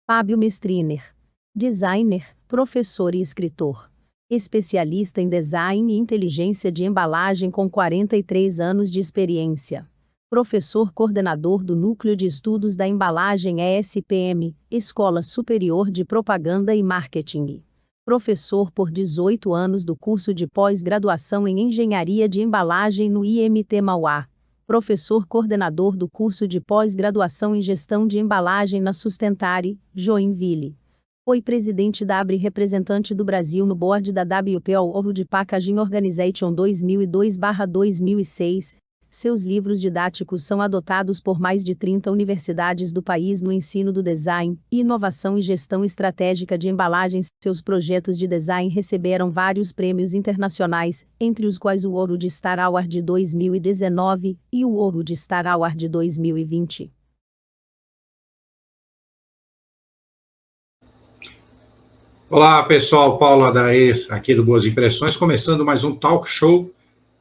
Fábio Mestriner. Designer, professor e escritor. Especialista em design e inteligência de embalagem com 43 anos de experiência. Professor coordenador do Núcleo de Estudos da Embalagem ESPM, Escola Superior de Propaganda e Marketing. Professor por 18 anos do curso de pós-graduação em Engenharia de Embalagem no IMT Mauá. Professor coordenador do curso de pós-graduação em Gestão de Embalagem na Sustentare, Joinville. Foi presidente da ABRE representante do Brasil no board da WPO World Packaging Organization 2002/2006. Seus livros didáticos são adotados por mais de 30 universidades do país no ensino do design, inovação e gestão estratégica de embalagens. Seus projetos de design receberam vários prêmios internacionais, entre os quais o Ouro de Star Award de 2019 e o Ouro de Star Award de 2020. Olá, pessoal. Paulo Adair, aqui do Boas Impressões, começando mais um talk show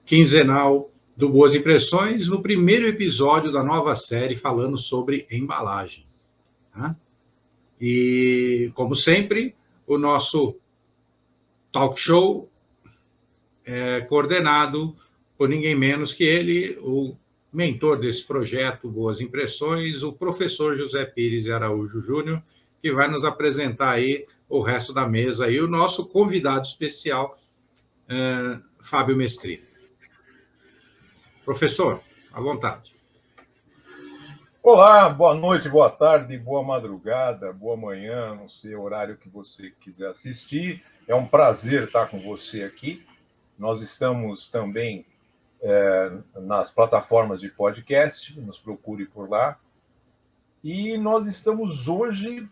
quinzenal do Boas Impressões, no primeiro episódio da nova série falando sobre embalagem. Tá? E, como sempre, o nosso talk show é coordenado por ninguém menos que ele, o mentor desse projeto Boas Impressões, o professor José Pires Araújo Júnior, que vai nos apresentar aí o resto da mesa, e o nosso convidado especial, Fábio Mestriner. Professor, à vontade. Olá, boa noite, boa tarde, boa madrugada, boa manhã, não sei o horário que você quiser assistir. É um prazer estar com você aqui. Nós estamos também nas plataformas de podcast, nos procure por lá. E nós estamos hoje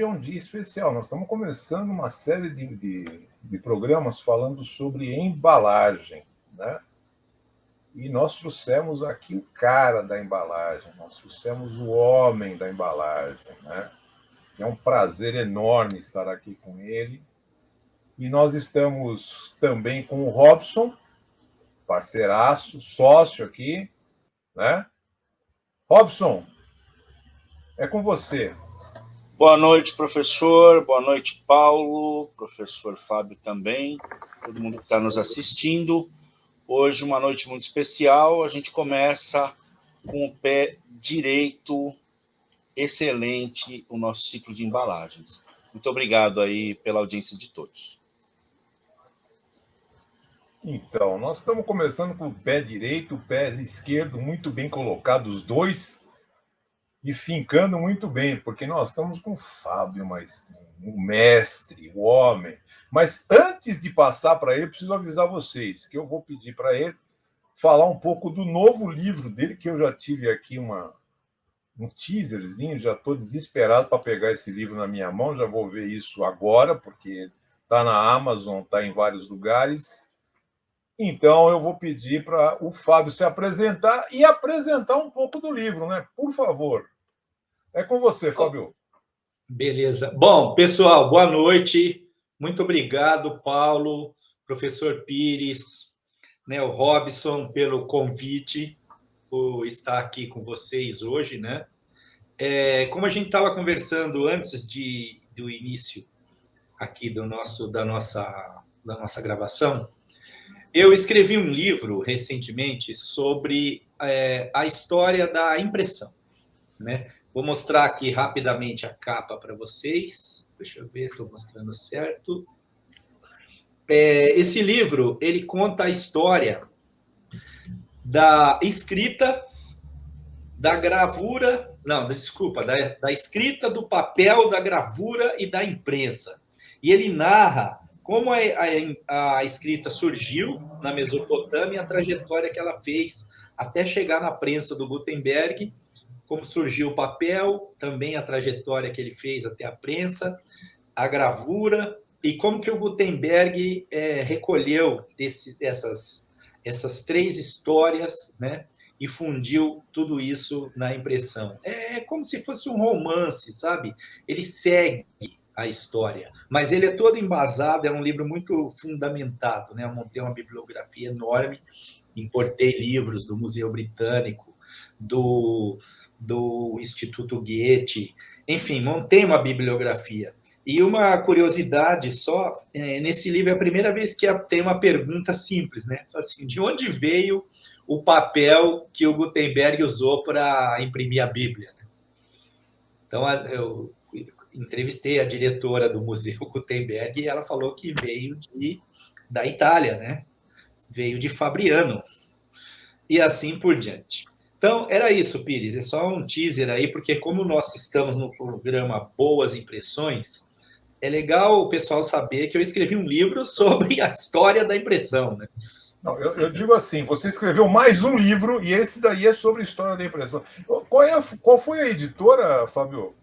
é um dia especial, nós estamos começando uma série de programas falando sobre embalagem, né? E nós trouxemos aqui o cara da embalagem, nós trouxemos o homem da embalagem, né? É um prazer enorme estar aqui com ele. E nós estamos também com o Robson, parceiraço, sócio aqui, né? Robson, é com você. Boa noite, professor. Boa noite, Paulo. Professor Fábio também. Todo mundo que está nos assistindo. Hoje, uma noite muito especial. A gente começa com o pé direito, excelente, o nosso ciclo de embalagens. Muito obrigado aí pela audiência de todos. Então, nós estamos começando com o pé direito, o pé esquerdo muito bem colocado, os dois, e fincando muito bem, porque nós estamos com o Fábio Maestrini, o mestre, o homem. Mas antes de passar para ele, preciso avisar vocês que eu vou pedir para ele falar um pouco do novo livro dele, que eu já tive aqui um teaserzinho, já estou desesperado para pegar esse livro na minha mão, já vou ver isso agora, porque está na Amazon, está em vários lugares. Então, eu vou pedir para o Fábio se apresentar e apresentar um pouco do livro, né? Por favor. É com você, Fábio. Beleza. Bom, pessoal, boa noite. Muito obrigado, Paulo, professor Pires, né, o Robson, pelo convite, por estar aqui com vocês hoje, né? Como a gente estava conversando antes do início aqui da nossa gravação, eu escrevi um livro recentemente sobre a história da impressão, né? Vou mostrar aqui rapidamente a capa para vocês. Deixa eu ver se estou mostrando certo. Esse livro, ele conta a história da escrita, da gravura... Não, desculpa, da escrita, do papel, da gravura e da imprensa. E ele narra como a escrita surgiu na Mesopotâmia, a trajetória que ela fez até chegar na prensa do Gutenberg, como surgiu o papel, também a trajetória que ele fez até a prensa, a gravura, e como que o Gutenberg recolheu essas três histórias, né, e fundiu tudo isso na impressão. É como se fosse um romance, sabe? Ele segue a história, mas ele é todo embasado, é um livro muito fundamentado, né? Eu montei uma bibliografia enorme, importei livros do Museu Britânico, do o Instituto Goethe, enfim, montei uma bibliografia. E uma curiosidade só, nesse livro é a primeira vez que tem uma pergunta simples, né? Assim, de onde veio o papel que o Gutenberg usou para imprimir a Bíblia? Então, eu entrevistei a diretora do Museu Gutenberg e ela falou que veio da Itália, né? Veio de Fabriano. E assim por diante. Então, era isso, Pires. É só um teaser aí, porque como nós estamos no programa Boas Impressões, é legal o pessoal saber que eu escrevi um livro sobre a história da impressão, né? Não, eu digo assim, você escreveu mais um livro e esse daí é sobre a história da impressão. Qual foi a editora, Fábio?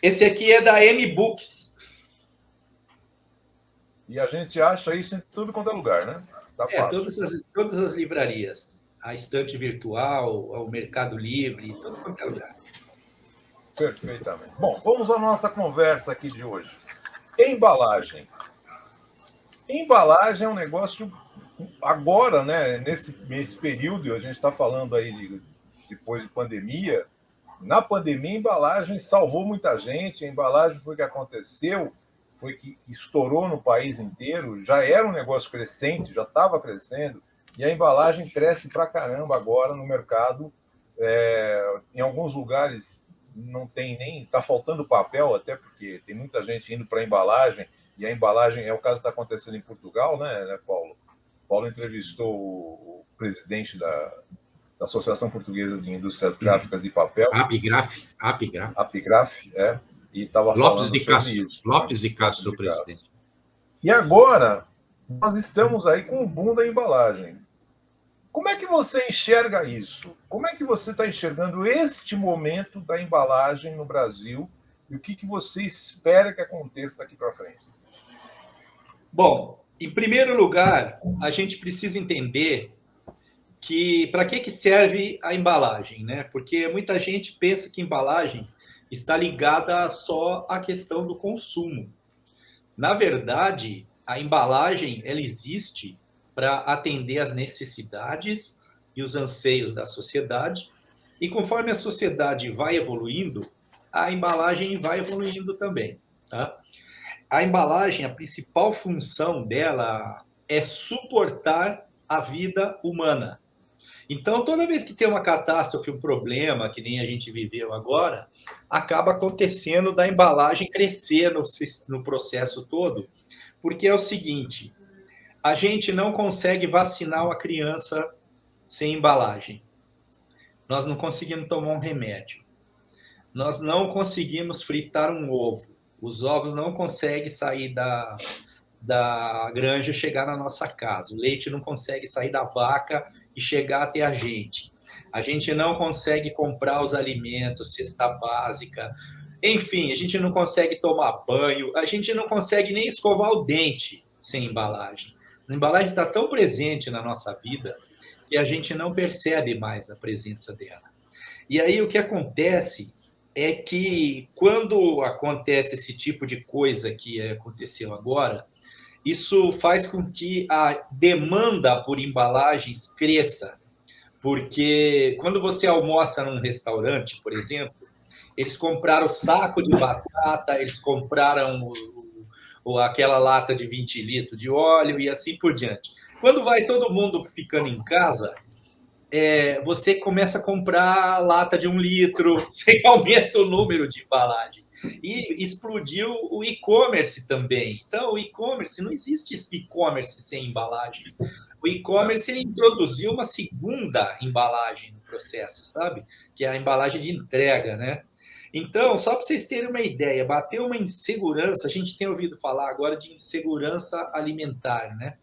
Esse aqui é da M-Books. E a gente acha isso em tudo quanto é lugar, né? Tá fácil. Todas as livrarias. A Estante Virtual, o Mercado Livre, tudo quanto é lugar. Perfeitamente. Bom, vamos à nossa conversa aqui de hoje. Embalagem. Embalagem é um negócio... Agora, né, nesse período, a gente está falando aí depois de pandemia. Na pandemia, a embalagem salvou muita gente. A embalagem foi o que aconteceu, foi que estourou no país inteiro. Já era um negócio crescente, já estava crescendo. E a embalagem cresce pra caramba agora no mercado. Em alguns lugares não tem nem... Está faltando papel, até porque tem muita gente indo para a embalagem. E a embalagem é o caso que está acontecendo em Portugal, né, Paulo? Paulo entrevistou o presidente da Associação Portuguesa de Indústrias Gráficas e Papel. Apigraf, e estava falando sobre isso. Lopes de Castro, presidente. E agora, nós estamos aí com o boom da embalagem. Como é que você enxerga isso? Como é que você está enxergando este momento da embalagem no Brasil e o que você espera que aconteça daqui para frente? Bom, em primeiro lugar, a gente precisa entender que para que serve a embalagem, né? Porque muita gente pensa que embalagem está ligada só à questão do consumo. Na verdade, a embalagem ela existe para atender às necessidades e os anseios da sociedade, e conforme a sociedade vai evoluindo, a embalagem vai evoluindo também, tá? A embalagem, a principal função dela é suportar a vida humana. Então, toda vez que tem uma catástrofe, um problema, que nem a gente viveu agora, acaba acontecendo da embalagem crescer no processo todo, porque é o seguinte, a gente não consegue vacinar uma criança sem embalagem. Nós não conseguimos tomar um remédio. Nós não conseguimos fritar um ovo. Os ovos não conseguem sair da granja e chegar na nossa casa. O leite não consegue sair da vaca e chegar até a gente. A gente não consegue comprar os alimentos, cesta básica. Enfim, a gente não consegue tomar banho. A gente não consegue nem escovar o dente sem embalagem. A embalagem está tão presente na nossa vida que a gente não percebe mais a presença dela. E aí o que acontece é que quando acontece esse tipo de coisa que aconteceu agora, isso faz com que a demanda por embalagens cresça. Porque quando você almoça num restaurante, por exemplo, eles compraram saco de batata, eles compraram aquela lata de 20 litros de óleo e assim por diante. Quando vai todo mundo ficando em casa, você começa a comprar lata de 1 litro, você aumenta o número de embalagem. E explodiu o e-commerce também. Então, o e-commerce, não existe e-commerce sem embalagem. O e-commerce ele introduziu uma segunda embalagem no processo, sabe? Que é a embalagem de entrega, né? Então, só para vocês terem uma ideia, bateu uma insegurança, a gente tem ouvido falar agora de insegurança alimentar, né?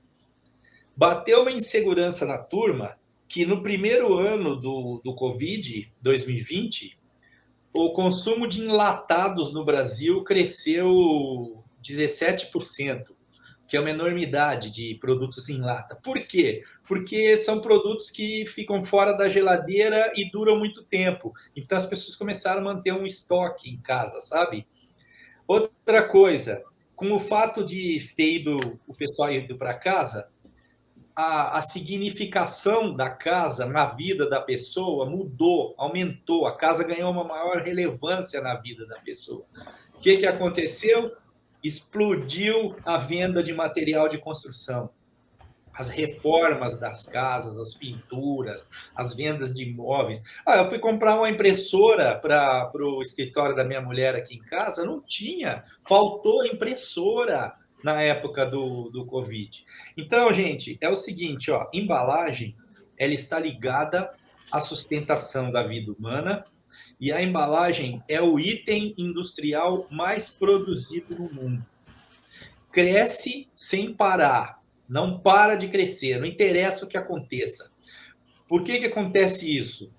Bateu uma insegurança na turma que no primeiro ano do Covid, 2020, o consumo de enlatados no Brasil cresceu 17%, que é uma enormidade de produtos em lata. Por quê? Porque são produtos que ficam fora da geladeira e duram muito tempo. Então, as pessoas começaram a manter um estoque em casa, sabe? Outra coisa, com o fato de ter ido o pessoal indo para casa, a significação da casa na vida da pessoa mudou, aumentou, a casa ganhou uma maior relevância na vida da pessoa. O que aconteceu? Explodiu a venda de material de construção, as reformas das casas, as pinturas, as vendas de imóveis. Eu fui comprar uma impressora para o escritório da minha mulher aqui em casa, não tinha, faltou impressora na época do Covid. Então, gente, é o seguinte, embalagem, ela está ligada à sustentação da vida humana, e a embalagem é o item industrial mais produzido no mundo. Cresce sem parar, não para de crescer, não interessa o que aconteça. Por que acontece isso?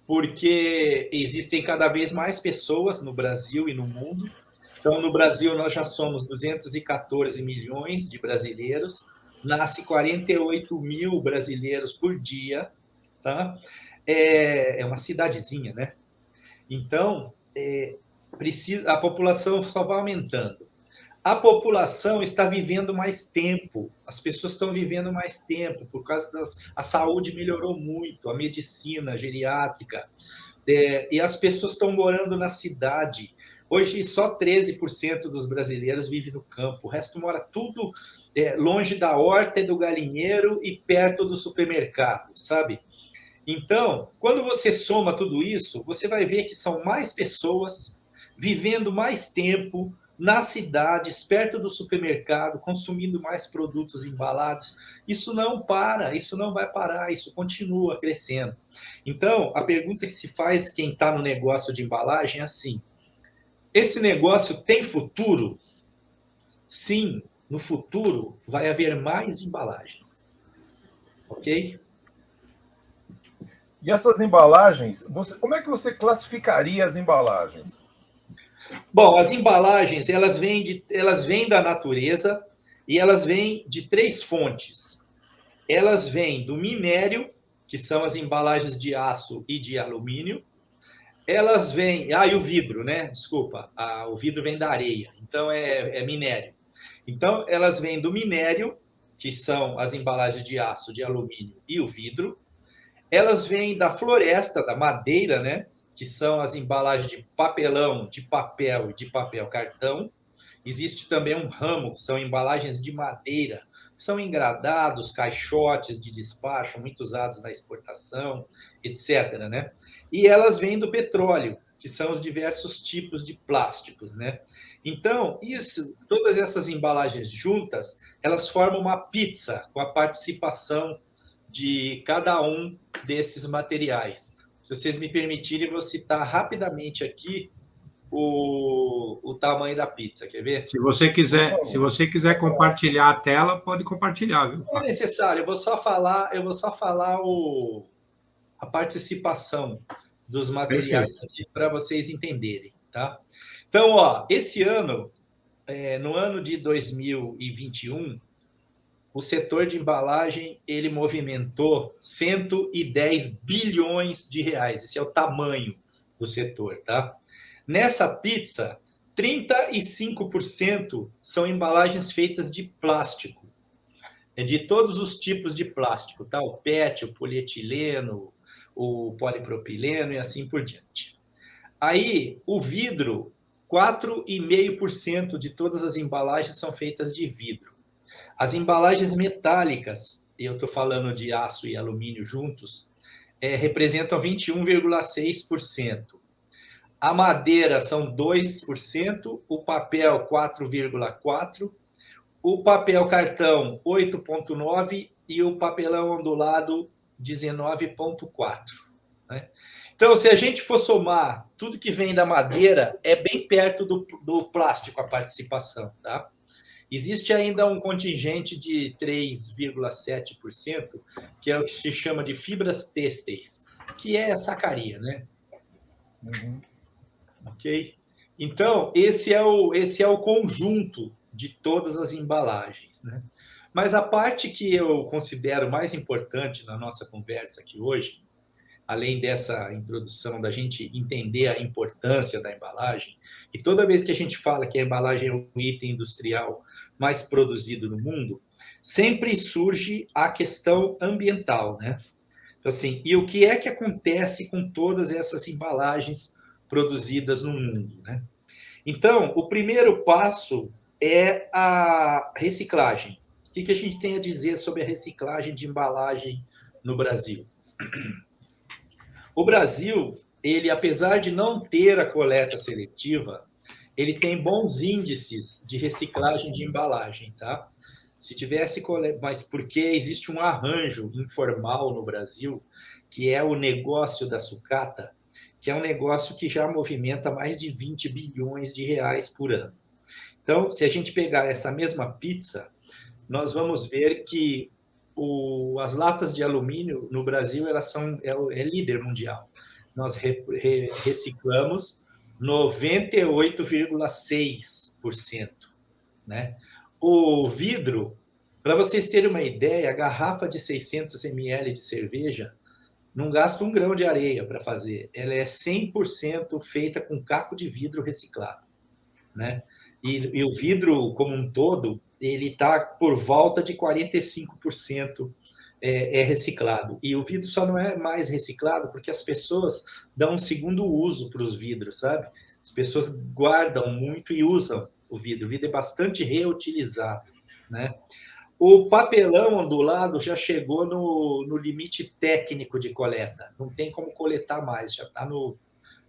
Porque existem cada vez mais pessoas no Brasil e no mundo. Então, no Brasil, nós já somos 214 milhões de brasileiros, nasce 48 mil brasileiros por dia, tá? É uma cidadezinha, né? Então, a população só vai aumentando. A população está vivendo mais tempo, as pessoas estão vivendo mais tempo, por causa a saúde melhorou muito, a medicina, a geriátrica, e as pessoas estão morando na cidade. Hoje, só 13% dos brasileiros vivem no campo, o resto mora tudo longe da horta e do galinheiro e perto do supermercado, sabe? Então, quando você soma tudo isso, você vai ver que são mais pessoas vivendo mais tempo nas cidades, perto do supermercado, consumindo mais produtos embalados. Isso não para, isso não vai parar, isso continua crescendo. Então, a pergunta que se faz quem está no negócio de embalagem é assim: esse negócio tem futuro? Sim, no futuro vai haver mais embalagens. Ok? E essas embalagens, como é que você classificaria as embalagens? Bom, as embalagens, elas vêm da natureza e elas vêm de 3 fontes. Elas vêm do minério, que são as embalagens de aço e de alumínio. Elas vêm... e o vidro, né? Desculpa, o vidro vem da areia, então é minério. Então, elas vêm do minério, que são as embalagens de aço, de alumínio e o vidro. Elas vêm da floresta, da madeira, né? Que são as embalagens de papelão, de papel e de papel cartão. Existe também um ramo, que são embalagens de madeira, são engradados, caixotes de despacho, muito usados na exportação, etc., né? E elas vêm do petróleo, que são os diversos tipos de plásticos, né? Então, todas essas embalagens juntas, elas formam uma pizza com a participação de cada um desses materiais. Se vocês me permitirem, eu vou citar rapidamente aqui o tamanho da pizza. Quer ver? Se você quiser compartilhar a tela, pode compartilhar, viu? Não é necessário, eu vou só falar a participação dos materiais aqui para vocês entenderem, tá? Então, esse ano, no ano de 2021, o setor de embalagem ele movimentou 110 bilhões de reais. Esse é o tamanho do setor, tá? Nessa pizza, 35% são embalagens feitas de plástico, de todos os tipos de plástico, tá? O PET, o polietileno, o polipropileno e assim por diante. Aí, o vidro, 4,5% de todas as embalagens são feitas de vidro. As embalagens metálicas, eu estou falando de aço e alumínio juntos, representam 21,6%. A madeira são 2%, o papel 4,4%, o papel cartão 8,9% e o papelão ondulado 19,4%. Né? Então, se a gente for somar tudo que vem da madeira, é bem perto do plástico a participação, tá? Existe ainda um contingente de 3,7%, que é o que se chama de fibras têxteis, que é sacaria, né? Uhum. Ok? Então, esse é o conjunto de todas as embalagens, né? Mas a parte que eu considero mais importante na nossa conversa aqui hoje, além dessa introdução da gente entender a importância da embalagem, e toda vez que a gente fala que a embalagem é um item industrial mais produzido no mundo, sempre surge a questão ambiental, né? Então, assim, e o que é que acontece com todas essas embalagens produzidas no mundo, né? Então, o primeiro passo é a reciclagem. O que a gente tem a dizer sobre a reciclagem de embalagem no Brasil? O Brasil, ele, apesar de não ter a coleta seletiva, ele tem bons índices de reciclagem de embalagem, tá? Se tivesse coleta, mas porque existe um arranjo informal no Brasil, que é o negócio da sucata, que é um negócio que já movimenta mais de 20 bilhões de reais por ano. Então, se a gente pegar essa mesma pizza, nós vamos ver que as latas de alumínio no Brasil elas é líder mundial. Nós reciclamos 98,6%, né? O vidro, para vocês terem uma ideia, a garrafa de 600 ml de cerveja não gasta 1 grão de areia para fazer. Ela é 100% feita com caco de vidro reciclado, né? E o vidro, como um todo, ele está por volta de 45% reciclado. E o vidro só não é mais reciclado porque as pessoas dão um segundo uso para os vidros, sabe? As pessoas guardam muito e usam o vidro. O vidro é bastante reutilizável, né? O papelão ondulado já chegou no limite técnico de coleta. Não tem como coletar mais, já está no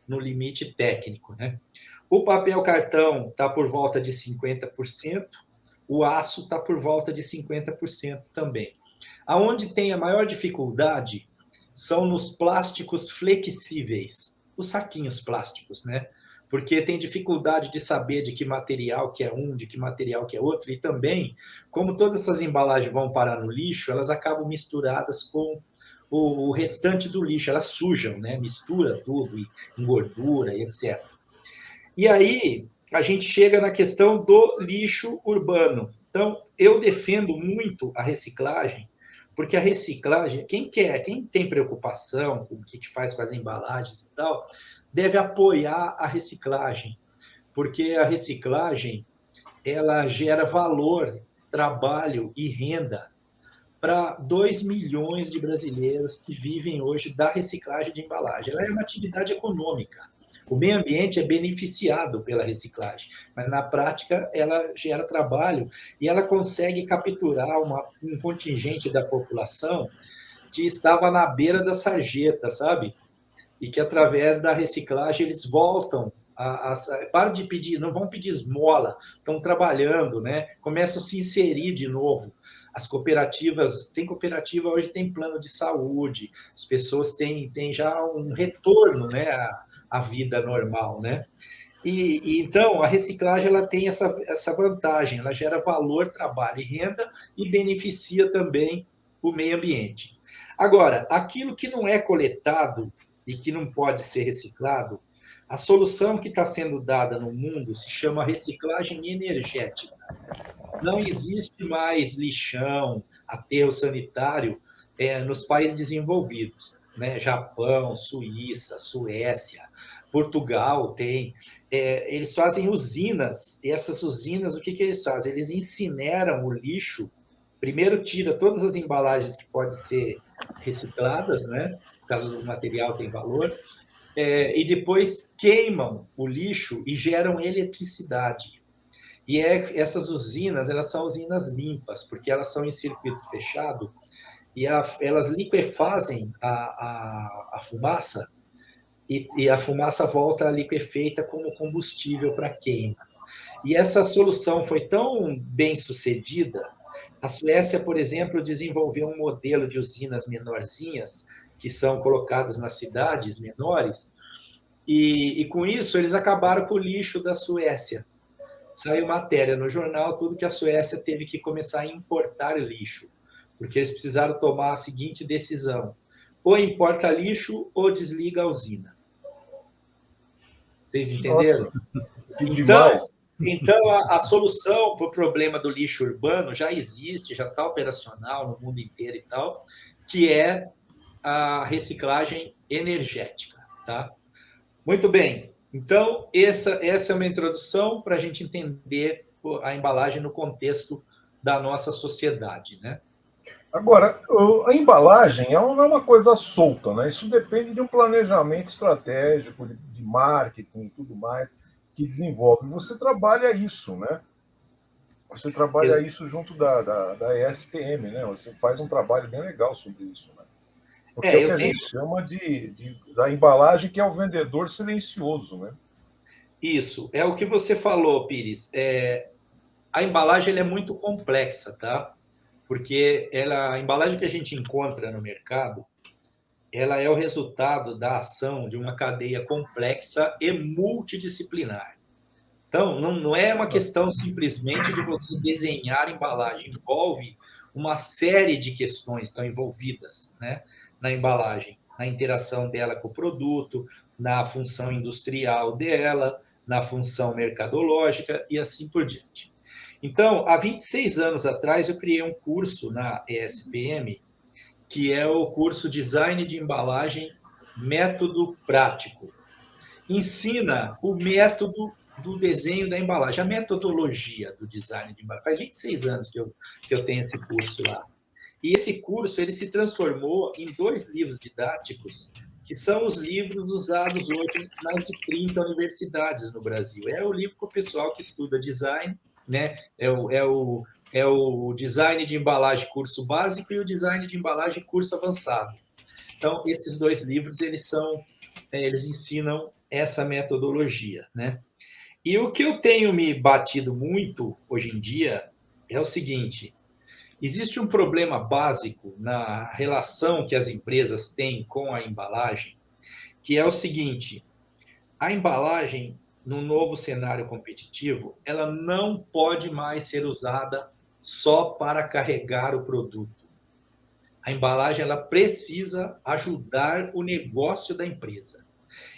limite técnico, né? O papel cartão está por volta de 50%, o aço está por volta de 50% também. Aonde tem a maior dificuldade são nos plásticos flexíveis, os saquinhos plásticos, né? Porque tem dificuldade de saber de que material que é um, de que material que é outro, e também, como todas essas embalagens vão parar no lixo, elas acabam misturadas com o restante do lixo, elas sujam, né? Mistura tudo, e engordura e etc. E aí, a gente chega na questão do lixo urbano. Então, eu defendo muito a reciclagem, porque a reciclagem, quem tem preocupação com o que faz com as embalagens e tal, deve apoiar a reciclagem, porque a reciclagem ela gera valor, trabalho e renda para 2 milhões de brasileiros que vivem hoje da reciclagem de embalagem. Ela é uma atividade econômica. O meio ambiente é beneficiado pela reciclagem, mas na prática ela gera trabalho e ela consegue capturar um contingente da população que estava na beira da sarjeta, sabe? E que através da reciclagem eles voltam param de pedir, não vão pedir esmola, estão trabalhando, né? Começam a se inserir de novo. As cooperativas, tem cooperativa hoje, tem plano de saúde, as pessoas têm já um retorno, né, à vida normal, né? E então a reciclagem ela tem essa vantagem, ela gera valor, trabalho e renda e beneficia também o meio ambiente. Agora, aquilo que não é coletado e que não pode ser reciclado, a solução que está sendo dada no mundo se chama reciclagem energética. Não existe mais lixão, aterro sanitário nos países desenvolvidos, né? Japão, Suíça, Suécia, Portugal tem. Eles fazem usinas, e essas usinas, o que eles fazem? Eles incineram o lixo, primeiro tira todas as embalagens que podem ser recicladas, né? Por causa do material tem valor, e depois queimam o lixo e geram eletricidade. E essas usinas, elas são usinas limpas, porque elas são em circuito fechado e elas liquefazem a fumaça e a fumaça volta liquefeita como combustível para queima. E essa solução foi tão bem sucedida, a Suécia, por exemplo, desenvolveu um modelo de usinas menorzinhas que são colocadas nas cidades menores, e com isso eles acabaram com o lixo da Suécia. Saiu matéria no jornal, tudo que a Suécia teve que começar a importar lixo, porque eles precisaram tomar a seguinte decisão: ou importa lixo ou desliga a usina. Vocês entenderam? Nossa, então a solução para o problema do lixo urbano já existe, já está operacional no mundo inteiro e tal, que é a reciclagem energética, tá? Muito bem. Então, essa é uma introdução para a gente entender a embalagem no contexto da nossa sociedade, né? Agora, a embalagem ela não é uma coisa solta, né? Isso depende de um planejamento estratégico, de marketing e tudo mais que desenvolve. Você trabalha isso, né? Você trabalha isso junto da ESPM, né? Você faz um trabalho bem legal sobre isso, né? Porque é o que a gente chama da embalagem, que é o vendedor silencioso, né? Isso, é o que você falou, Pires. A embalagem ela é muito complexa, tá? Porque a embalagem que a gente encontra no mercado, ela é o resultado da ação de uma cadeia complexa e multidisciplinar. Então, não é uma questão simplesmente de você desenhar embalagem, envolve uma série de questões que estão envolvidas, né, na embalagem, na interação dela com o produto, na função industrial dela, na função mercadológica e assim por diante. Então, há 26 anos atrás, eu criei um curso na ESPM, que é o curso Design de Embalagem Método Prático. Ensina o método do desenho da embalagem, a metodologia do design de embalagem. Faz 26 anos que eu tenho esse curso lá. E esse curso ele se transformou em 2 livros didáticos, que são os livros usados hoje em mais de 30 universidades no Brasil. É o livro para o pessoal que estuda design, né? É o design de embalagem curso básico e o design de embalagem curso avançado. Então, esses 2 livros, eles ensinam essa metodologia, né? E o que eu tenho me batido muito hoje em dia é o seguinte: existe um problema básico na relação que as empresas têm com a embalagem, que é o seguinte: a embalagem, no novo cenário competitivo, ela não pode mais ser usada só para carregar o produto. A embalagem ela precisa ajudar o negócio da empresa.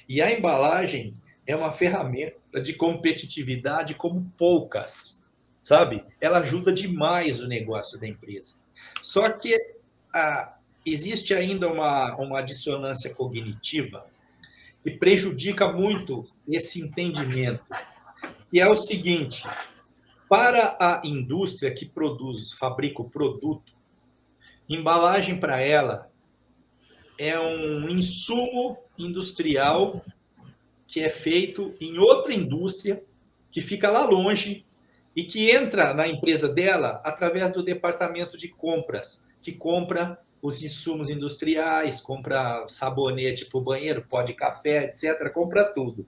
E a embalagem é uma ferramenta de competitividade como poucas, sabe? Ela ajuda demais o negócio da empresa. Só que existe ainda uma dissonância cognitiva que prejudica muito esse entendimento, que é o seguinte: para a indústria que fabrica o produto, embalagem para ela é um insumo industrial que é feito em outra indústria, que fica lá longe e que entra na empresa dela através do departamento de compras, que compra os insumos industriais, compra sabonete para o banheiro, pó de café, etc., compra tudo.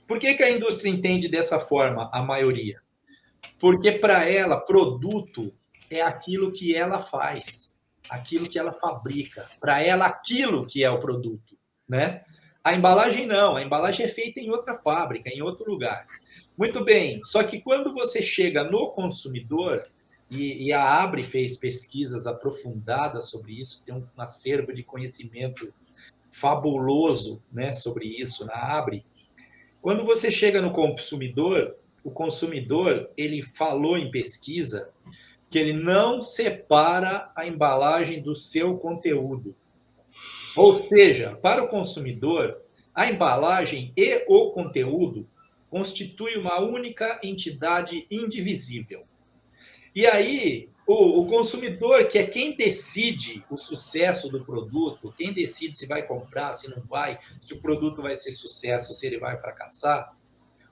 Por que a indústria entende dessa forma, a maioria? Porque para ela, produto é aquilo que ela faz, aquilo que ela fabrica. Para ela, aquilo que é o produto, né? A embalagem não, a embalagem é feita em outra fábrica, em outro lugar. Muito bem, só que quando você chega no consumidor, e a ABRE fez pesquisas aprofundadas sobre isso, tem um acervo de conhecimento fabuloso, né, sobre isso na ABRE. Quando você chega no consumidor, o consumidor ele falou em pesquisa que ele não separa a embalagem do seu conteúdo. Ou seja, para o consumidor, a embalagem e o conteúdo constituem uma única entidade indivisível. E aí, o consumidor, que é quem decide o sucesso do produto, quem decide se vai comprar, se não vai, se o produto vai ser sucesso, se ele vai fracassar,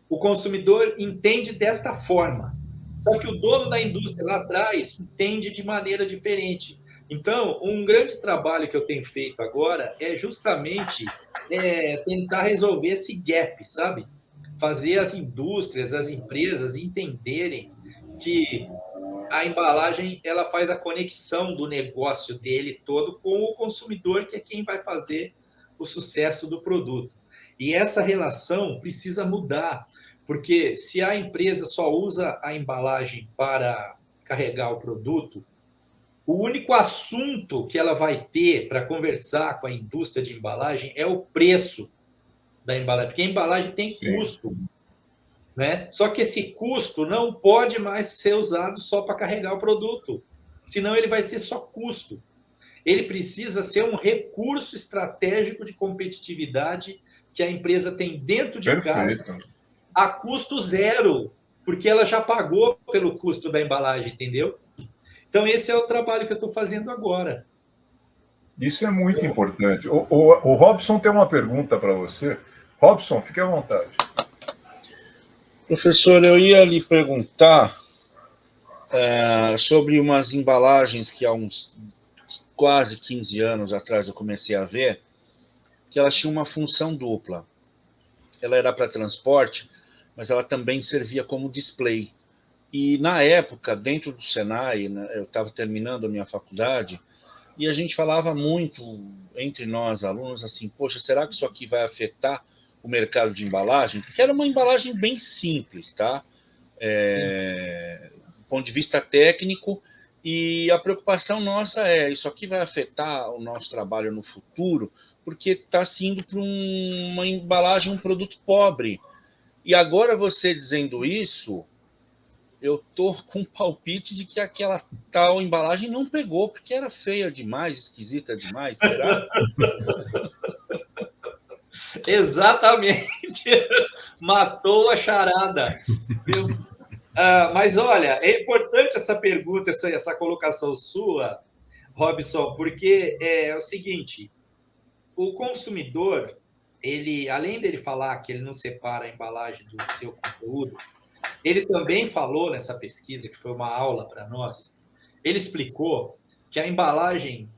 o consumidor entende desta forma. Só que o dono da indústria lá atrás entende de maneira diferente. Então, um grande trabalho que eu tenho feito agora é justamente tentar resolver esse gap, sabe? Fazer as indústrias, as empresas entenderem que a embalagem ela faz a conexão do negócio dele todo com o consumidor, que é quem vai fazer o sucesso do produto. E essa relação precisa mudar, porque se a empresa só usa a embalagem para carregar o produto, o único assunto que ela vai ter para conversar com a indústria de embalagem é o preço da embalagem, porque a embalagem tem custo, né? Só que esse custo não pode mais ser usado só para carregar o produto, senão ele vai ser só custo. Ele precisa ser um recurso estratégico de competitividade que a empresa tem dentro de casa a custo zero. porque ela já pagou pelo custo da embalagem, entendeu? Então, esse é o trabalho que eu estou fazendo agora. Isso é muito importante. O Robson tem uma pergunta para você. Robson, fique à vontade. Professor, eu ia lhe perguntar sobre umas embalagens que há uns quase 15 anos atrás eu comecei a ver, que elas tinham uma função dupla. Ela era para transporte, mas ela também servia como display. E, na época, dentro do Senai, né, eu estava terminando a minha faculdade, e a gente falava muito entre nós, alunos, assim, poxa, será que isso aqui vai afetar o mercado de embalagem? Porque era uma embalagem bem simples, tá? Do ponto de vista técnico, e a preocupação nossa é, isso aqui vai afetar o nosso trabalho no futuro, porque está indo para uma embalagem, um produto pobre. E agora você dizendo isso, eu tô com um palpite de que aquela tal embalagem não pegou, porque era feia demais, esquisita demais, será? Exatamente. Matou a charada. Mas, olha, é importante essa pergunta, essa colocação sua, Robson, porque é o seguinte, o consumidor, ele, além dele falar que ele não separa a embalagem do seu conteúdo, ele também falou nessa pesquisa, que foi uma aula para nós, ele explicou que a embalagem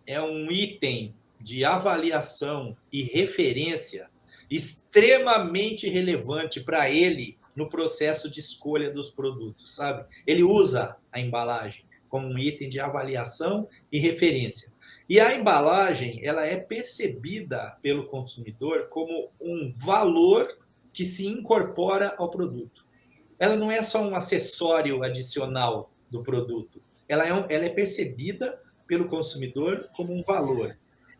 é um item de avaliação e referência extremamente relevante para ele no processo de escolha dos produtos, sabe? Ele usa a embalagem como um item de avaliação e referência. E a embalagem, ela é percebida pelo consumidor como um valor que se incorpora ao produto. Ela não é só um acessório adicional do produto. Ela é percebida pelo consumidor como um valor.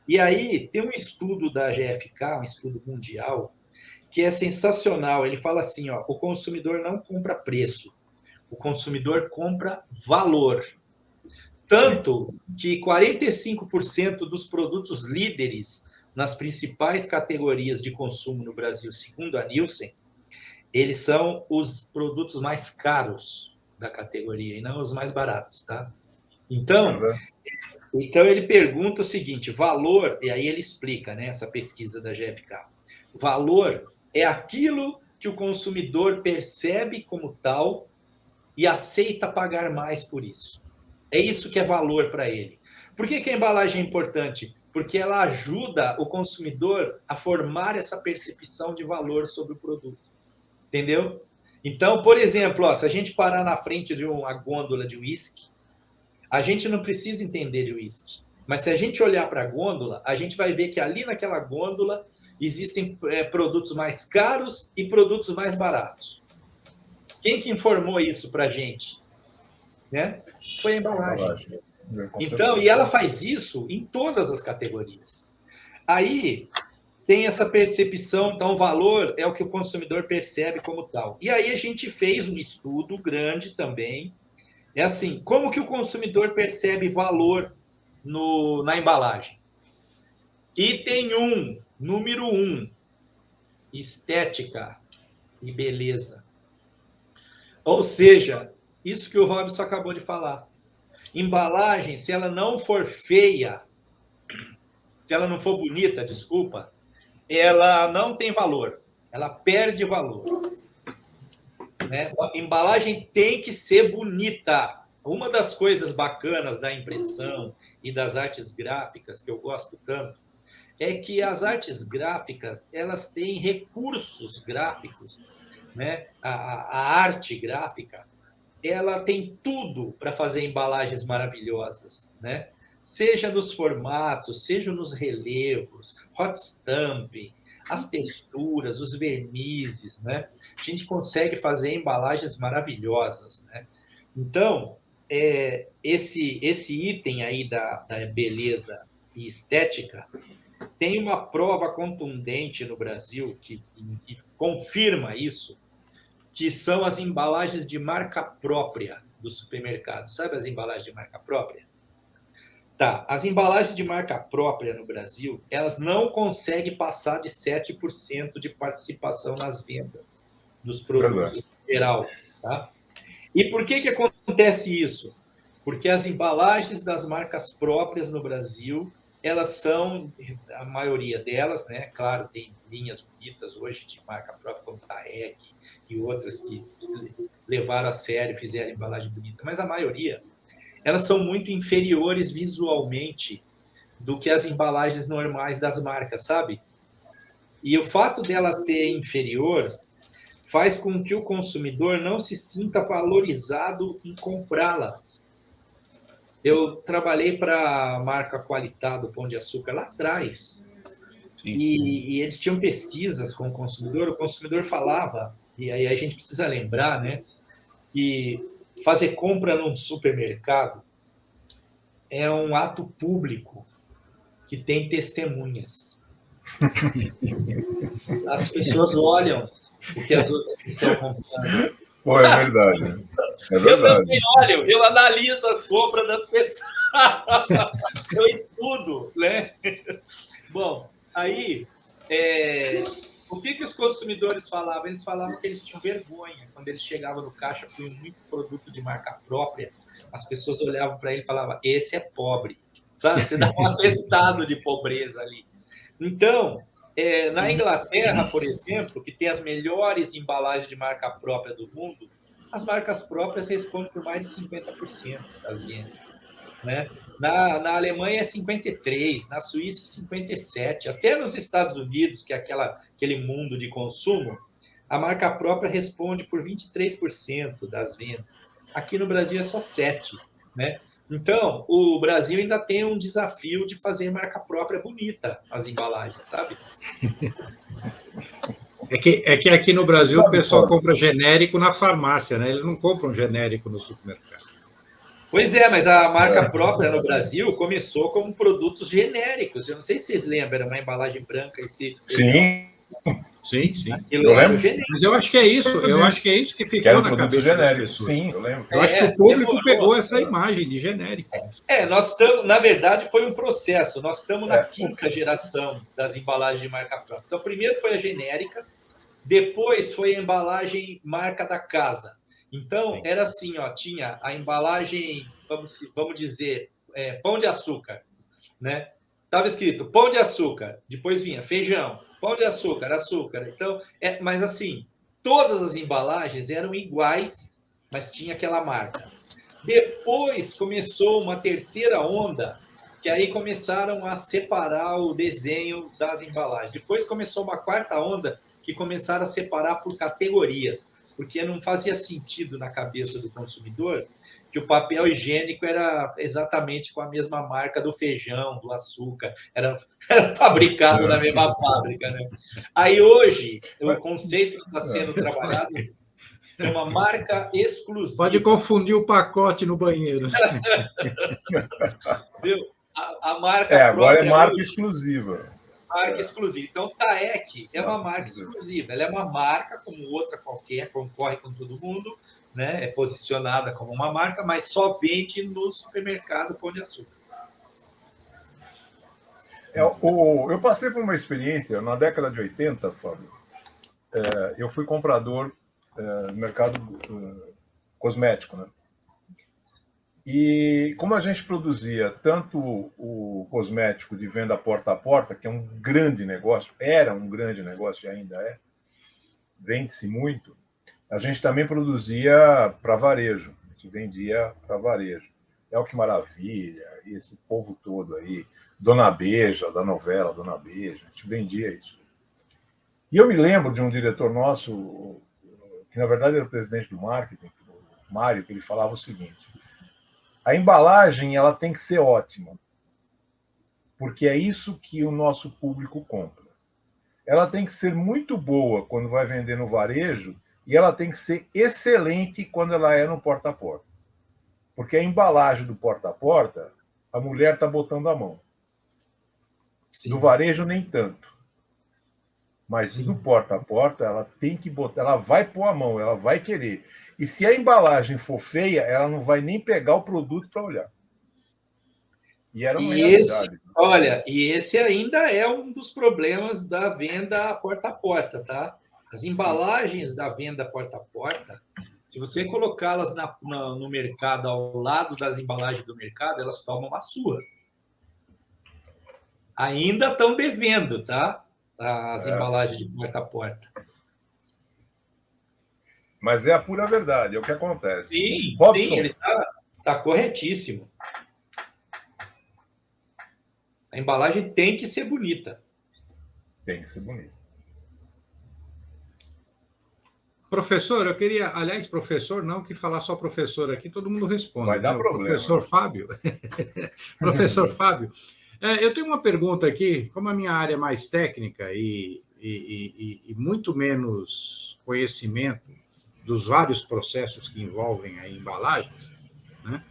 E aí tem um estudo da GfK, um estudo mundial, que é sensacional. Ele fala assim, ó, o consumidor não compra preço, o consumidor compra valor. Tanto que 45% dos produtos líderes nas principais categorias de consumo no Brasil, segundo a Nielsen, eles são os produtos mais caros da categoria e não os mais baratos, tá? Então ele pergunta o seguinte, valor, e aí ele explica, né, essa pesquisa da GfK. Valor é aquilo que o consumidor percebe como tal e aceita pagar mais por isso. É isso que é valor para ele. Por que a embalagem é importante? Porque ela ajuda o consumidor a formar essa percepção de valor sobre o produto. Entendeu? Então, por exemplo, ó, se a gente parar na frente de uma gôndola de uísque, a gente não precisa entender de uísque. Mas se a gente olhar para a gôndola, a gente vai ver que ali naquela gôndola existem produtos mais caros e produtos mais baratos. Quem que informou isso para a gente? Né? Foi a embalagem. Então, e ela faz isso em todas as categorias. Aí tem essa percepção, então o valor é o que o consumidor percebe como tal. E aí a gente fez um estudo grande também. É assim, como que o consumidor percebe valor na embalagem? Item 1, número 1, estética e beleza. Ou seja, isso que o Robson acabou de falar. Embalagem, se ela não for feia, se ela não for bonita, desculpa, ela não tem valor, ela perde valor. Né? A embalagem tem que ser bonita. Uma das coisas bacanas da impressão e das artes gráficas, que eu gosto tanto, é que as artes gráficas elas têm recursos gráficos. Né? A arte gráfica ela tem tudo para fazer embalagens maravilhosas, né? Seja nos formatos, seja nos relevos, hot stamping, as texturas, os vernizes, né? A gente consegue fazer embalagens maravilhosas, né? Então, esse item aí da beleza e estética tem uma prova contundente no Brasil que confirma isso, que são as embalagens de marca própria do supermercado. Sabe as embalagens de marca própria? Tá, as embalagens de marca própria no Brasil, elas não conseguem passar de 7% de participação nas vendas dos produtos em geral. Tá? E por que acontece isso? Porque as embalagens das marcas próprias no Brasil, elas são, a maioria delas, né? Claro, tem linhas bonitas hoje de marca própria, como Taek e outras que levaram a sério, fizeram embalagem bonita, mas a maioria, elas são muito inferiores visualmente do que as embalagens normais das marcas, sabe? E o fato dela ser inferior faz com que o consumidor não se sinta valorizado em comprá-las. Eu trabalhei para a marca Qualitá do Pão de Açúcar lá atrás, e eles tinham pesquisas com o consumidor falava, e aí a gente precisa lembrar, né, que fazer compra num supermercado é um ato público que tem testemunhas. As pessoas olham o que as outras estão comprando. Pô, é verdade. É verdade. Eu também olho, eu analiso as compras das pessoas. Eu estudo, né? Bom, aí, o que os consumidores falavam? Eles falavam que eles tinham vergonha. Quando eles chegavam no caixa com muito produto de marca própria, as pessoas olhavam para ele e falavam, esse é pobre. Sabe? Você dá um atestado de pobreza ali. Então, na Inglaterra, por exemplo, que tem as melhores embalagens de marca própria do mundo, as marcas próprias respondem por mais de 50% das vendas. Né? Na Alemanha é 53%, na Suíça 57%, até nos Estados Unidos, que é aquele mundo de consumo, a marca própria responde por 23% das vendas. Aqui no Brasil é só 7%. Né? Então, o Brasil ainda tem um desafio de fazer marca própria bonita, as embalagens, sabe? É que aqui no Brasil o pessoal compra genérico na farmácia, né? Eles não compram genérico no supermercado. Pois é, mas a marca própria no Brasil começou como produtos genéricos. Eu não sei se vocês lembram, era uma embalagem branca escrito. Sim. Sim. Eu lembro. Mas eu acho que é isso. Eu acho que é isso que ficou na cabeça genérico. Das pessoas. Sim, eu lembro. Eu acho que o público pegou essa imagem de genérico. Nós estamos, na verdade, foi um processo. Nós estamos na quinta geração das embalagens de marca própria. Então, primeiro foi a genérica, depois foi a embalagem marca da casa. Então, era assim, ó, tinha a embalagem, vamos dizer, pão de açúcar, né? Estava escrito pão de açúcar, depois vinha feijão, pão de açúcar, açúcar. Então, mas assim, todas as embalagens eram iguais, mas tinha aquela marca. Depois começou uma terceira onda, que aí começaram a separar o desenho das embalagens. Depois começou uma quarta onda, que começaram a separar por categorias, porque não fazia sentido na cabeça do consumidor que o papel higiênico era exatamente com a mesma marca do feijão, do açúcar, era fabricado na mesma fábrica, né? Aí hoje, o conceito que está sendo trabalhado é uma marca exclusiva. Pode confundir o pacote no banheiro. Viu? A marca agora é marca exclusiva. Marca exclusiva. Então, Taek é uma marca exclusiva. Ela é uma marca como outra qualquer, concorre com todo mundo, né? É posicionada como uma marca, mas só vende no supermercado Pão de Açúcar. Eu passei por uma experiência na década de 80, Fábio. Eu fui comprador no mercado cosmético, né? E como a gente produzia tanto o cosmético de venda porta a porta, que é um grande negócio, era um grande negócio e ainda é, vende-se muito, a gente também produzia para varejo, a gente vendia para varejo. É o que maravilha, esse povo todo aí, Dona Beija, da novela Dona Beija, a gente vendia isso. E eu me lembro de um diretor nosso, que na verdade era o presidente do marketing, o Mário, que ele falava o seguinte: a embalagem ela tem que ser ótima, porque é isso que o nosso público compra. Ela tem que ser muito boa quando vai vender no varejo e ela tem que ser excelente quando ela é no porta a porta. Porque a embalagem do porta a porta, a mulher está botando a mão. Sim. No varejo, nem tanto. Mas sim, do porta a porta, ela tem que botar, ela vai pôr a mão, ela vai querer. E se a embalagem for feia, ela não vai nem pegar o produto para olhar. E era uma realidade. Olha, e esse ainda é um dos problemas da venda porta a porta, tá? As embalagens da venda porta a porta, Se você colocá-las no mercado, ao lado das embalagens do mercado, elas tomam uma surra. Ainda estão devendo, tá? As embalagens de porta a porta. Mas é a pura verdade, é o que acontece. Sim, Robson. sim, ele está corretíssimo. A embalagem tem que ser bonita. Tem que ser bonito. Professor, eu queria, aliás, professor, não que falar só professor aqui, todo mundo responde. Vai dar né? problema. Professor Fábio. Professor Fábio, eu tenho uma pergunta aqui, como a minha área é mais técnica e muito menos conhecimento dos vários processos que envolvem a embalagens, né?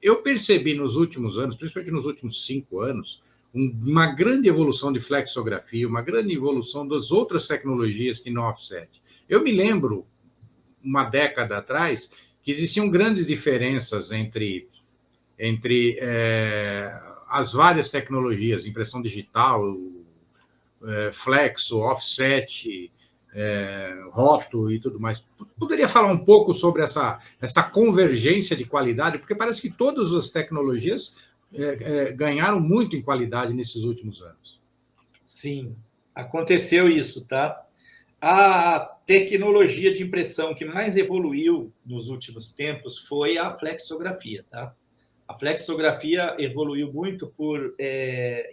Eu percebi nos últimos anos, principalmente nos últimos 5 anos, uma grande evolução de flexografia, uma grande evolução das outras tecnologias que não offset. Eu me lembro, uma década atrás, que existiam grandes diferenças entre as várias tecnologias, impressão digital, flexo, offset, roto e tudo mais. Poderia falar um pouco sobre essa convergência de qualidade? Porque parece que todas as tecnologias ganharam muito em qualidade nesses últimos anos. Sim, aconteceu isso, tá? A tecnologia de impressão que mais evoluiu nos últimos tempos foi a flexografia, tá? A flexografia evoluiu muito por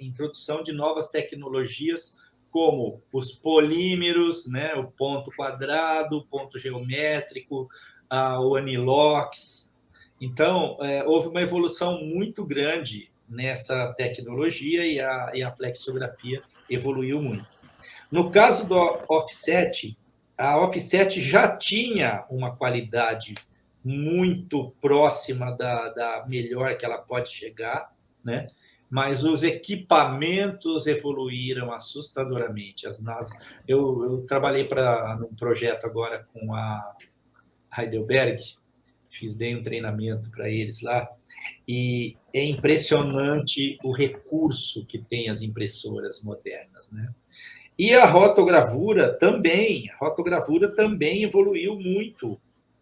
introdução de novas tecnologias, como os polímeros, né? O ponto quadrado, o ponto geométrico, o anilox. Então, houve uma evolução muito grande nessa tecnologia e a flexografia evoluiu muito. No caso do offset, a offset já tinha uma qualidade muito próxima da melhor que ela pode chegar, né? Mas os equipamentos evoluíram assustadoramente. Eu trabalhei num projeto agora com a Heidelberg, fiz bem um treinamento para eles lá, e é impressionante o recurso que tem as impressoras modernas, né? E a rotogravura também evoluiu muito,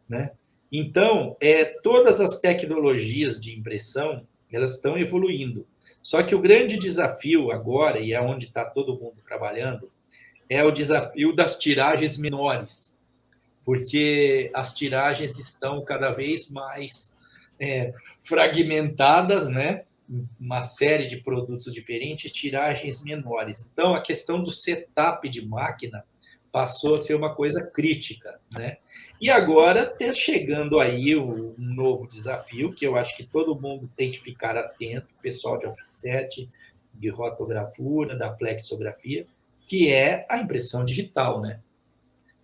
né? Então, todas as tecnologias de impressão, elas estão evoluindo. Só que o grande desafio agora, e é onde está todo mundo trabalhando, é o desafio das tiragens menores, porque as tiragens estão cada vez mais fragmentadas, né? Uma série de produtos diferentes, tiragens menores. Então, a questão do setup de máquina passou a ser uma coisa crítica, né? E agora está chegando aí um novo desafio, que eu acho que todo mundo tem que ficar atento, pessoal de offset, de rotogravura, da flexografia, que é a impressão digital, né?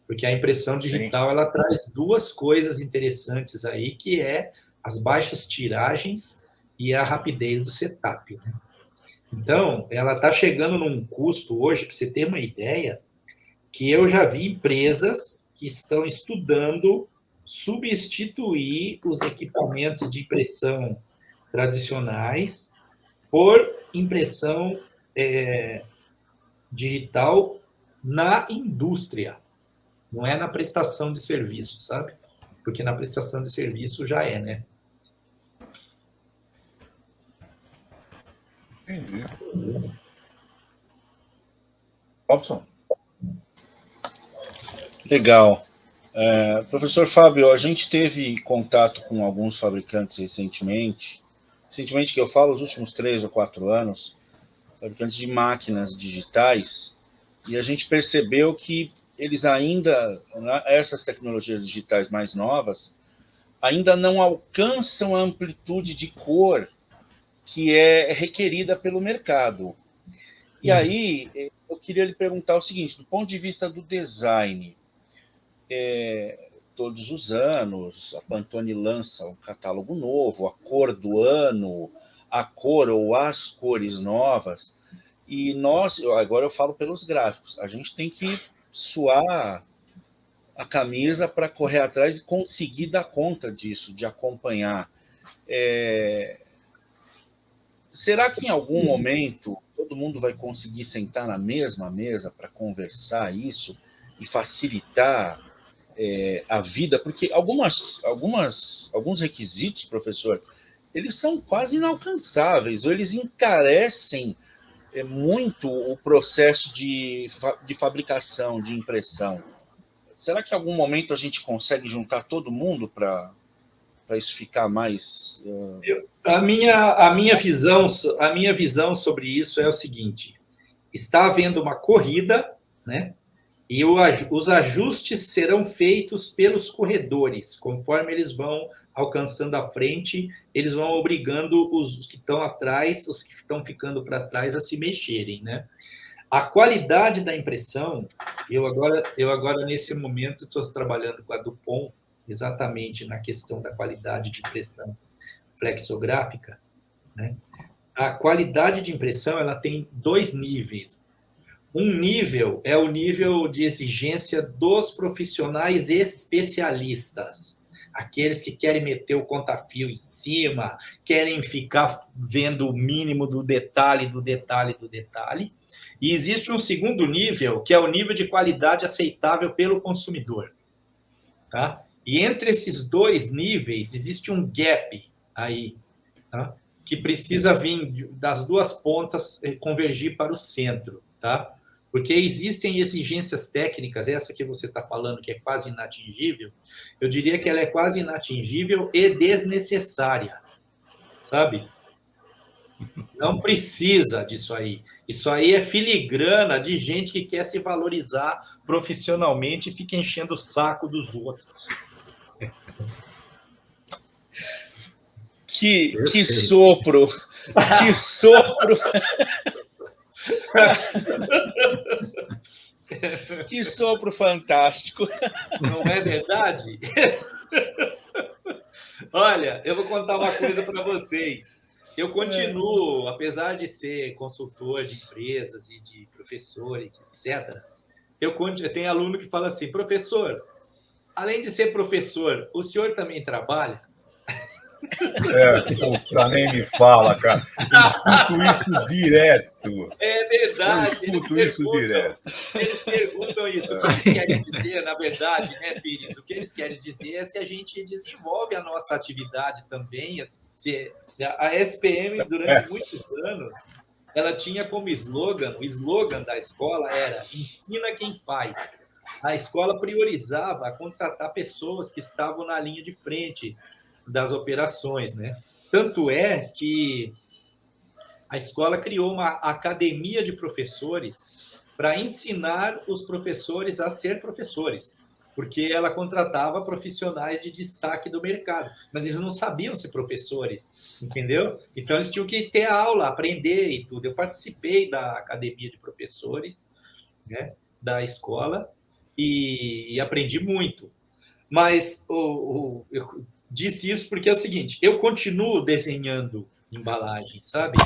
Porque a impressão digital, ela traz duas coisas interessantes aí, que é as baixas tiragens e a rapidez do setup, né? Então, ela está chegando num custo hoje, para você ter uma ideia, que eu já vi empresas que estão estudando substituir os equipamentos de impressão tradicionais por impressão digital na indústria, não é na prestação de serviço, sabe? Porque na prestação de serviço já né? Entendi. Robson. Legal. Professor Fábio, a gente teve contato com alguns fabricantes recentemente que eu falo, os últimos 3 ou 4 anos, fabricantes de máquinas digitais, e a gente percebeu que eles ainda, essas tecnologias digitais mais novas, ainda não alcançam a amplitude de cor que é requerida pelo mercado. E aí, eu queria lhe perguntar o seguinte, do ponto de vista do design, todos os anos, a Pantone lança um catálogo novo, a cor do ano, a cor ou as cores novas, e agora eu falo pelos gráficos, a gente tem que suar a camisa para correr atrás e conseguir dar conta disso, de acompanhar. Será que em algum momento todo mundo vai conseguir sentar na mesma mesa para conversar isso e facilitar a vida, porque alguns requisitos, professor, eles são quase inalcançáveis, ou eles encarecem muito o processo de fabricação, de impressão. Será que em algum momento a gente consegue juntar todo mundo para isso ficar mais... A minha visão sobre isso é o seguinte: está havendo uma corrida, né? E os ajustes serão feitos pelos corredores. Conforme eles vão alcançando a frente, eles vão obrigando os que estão atrás, os que estão ficando para trás, a se mexerem, né? A qualidade da impressão, eu agora nesse momento, estou trabalhando com a Dupont, exatamente na questão da qualidade de impressão flexográfica, né? A qualidade de impressão, ela tem 2 níveis. Um nível é o nível de exigência dos profissionais especialistas, aqueles que querem meter o contafio em cima, querem ficar vendo o mínimo do detalhe, do detalhe, do detalhe. E existe um segundo nível, que é o nível de qualidade aceitável pelo consumidor. Tá? E entre esses 2 níveis, existe um gap aí, tá? Que precisa vir das 2 pontas convergir para o centro, tá? Porque existem exigências técnicas, essa que você está falando, que é quase inatingível, eu diria que ela é quase inatingível e desnecessária, sabe? Não precisa disso aí. Isso aí é filigrana de gente que quer se valorizar profissionalmente e fica enchendo o saco dos outros. Que sopro! Que sopro! Que sopro fantástico! Não é verdade? Olha, eu vou contar uma coisa para vocês. Eu continuo, apesar de ser consultor de empresas e de professor, etc., eu tenho aluno que fala assim: professor, além de ser professor, o senhor também trabalha? Puta, nem me fala, cara. Eu escuto isso direto. É verdade. Eu escuto isso direto. Eles perguntam isso. O que eles querem dizer, na verdade, né, Pires? O que eles querem dizer é se a gente desenvolve a nossa atividade também. A SPM, durante muitos anos, ela tinha como slogan, o slogan da escola era: ensina quem faz. A escola priorizava contratar pessoas que estavam na linha de frente das operações, né? Tanto é que a escola criou uma academia de professores para ensinar os professores a ser professores, porque ela contratava profissionais de destaque do mercado, mas eles não sabiam ser professores, entendeu? Então eles tinham que ter aula, aprender e tudo. Eu participei da academia de professores, né, da escola, e aprendi muito. Mas eu disse isso porque é o seguinte: eu continuo desenhando embalagem, sabe?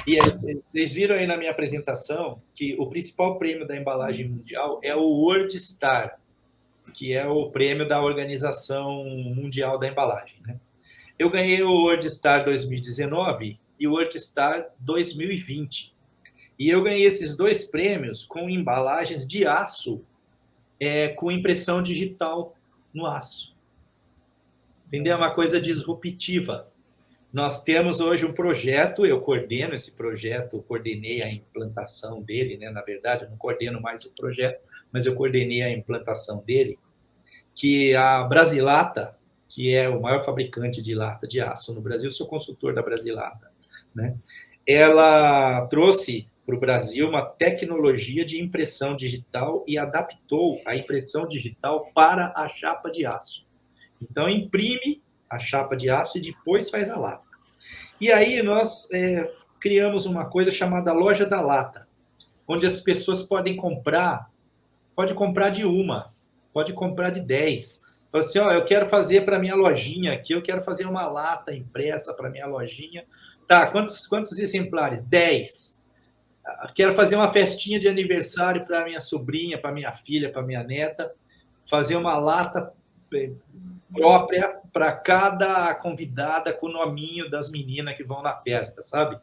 E aí, vocês viram aí na minha apresentação que o principal prêmio da embalagem mundial é o World Star, que é o prêmio da Organização Mundial da Embalagem, né? Eu ganhei o World Star 2019 e o World Star 2020. E eu ganhei esses 2 prêmios com embalagens de aço, com impressão digital no aço. Entendeu? É uma coisa disruptiva. Nós temos hoje um projeto, eu coordeno esse projeto, coordenei a implantação dele, né? Na verdade, eu não coordeno mais o projeto, mas eu coordenei a implantação dele, que a Brasilata, que é o maior fabricante de lata de aço no Brasil, sou consultor da Brasilata, né? Ela trouxe para o Brasil uma tecnologia de impressão digital e adaptou a impressão digital para a chapa de aço. Então, imprime a chapa de aço e depois faz a lata. E aí nós criamos uma coisa chamada Loja da Lata, onde as pessoas podem comprar, pode comprar de uma, pode comprar de 10. Fala assim: ó, eu quero fazer para minha lojinha aqui, eu quero fazer uma lata impressa para minha lojinha. Tá, quantos exemplares? 10. Quero fazer uma festinha de aniversário para minha sobrinha, para minha filha, para minha neta, fazer uma lata própria para cada convidada com o nominho das meninas que vão na festa, sabe?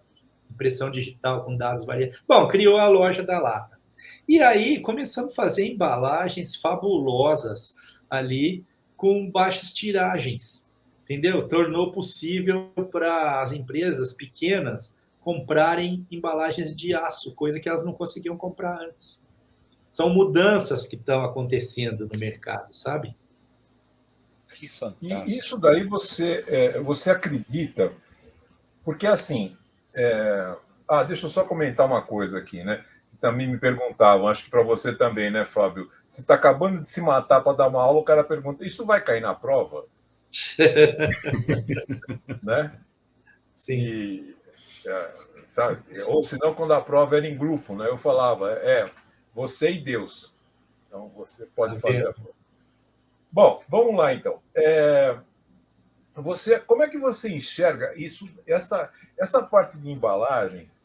Impressão digital com dados variados. Bom, criou a Loja da Lata. E aí começamos a fazer embalagens fabulosas ali com baixas tiragens, entendeu? Tornou possível para as empresas pequenas comprarem embalagens de aço, coisa que elas não conseguiam comprar antes. São mudanças que estão acontecendo no mercado, sabe? Que fantástico. E isso daí você acredita, porque assim, deixa eu só comentar uma coisa aqui, né? Também me perguntavam, acho que para você também, né, Fábio? Você está acabando de se matar para dar uma aula, o cara pergunta, isso vai cair na prova? Né? Sim. E, sabe? Ou senão, quando a prova era em grupo, né? Eu falava, você e Deus. Então, você pode fazer a prova. Bom, vamos lá, então. Como é que você enxerga isso? Essa parte de embalagens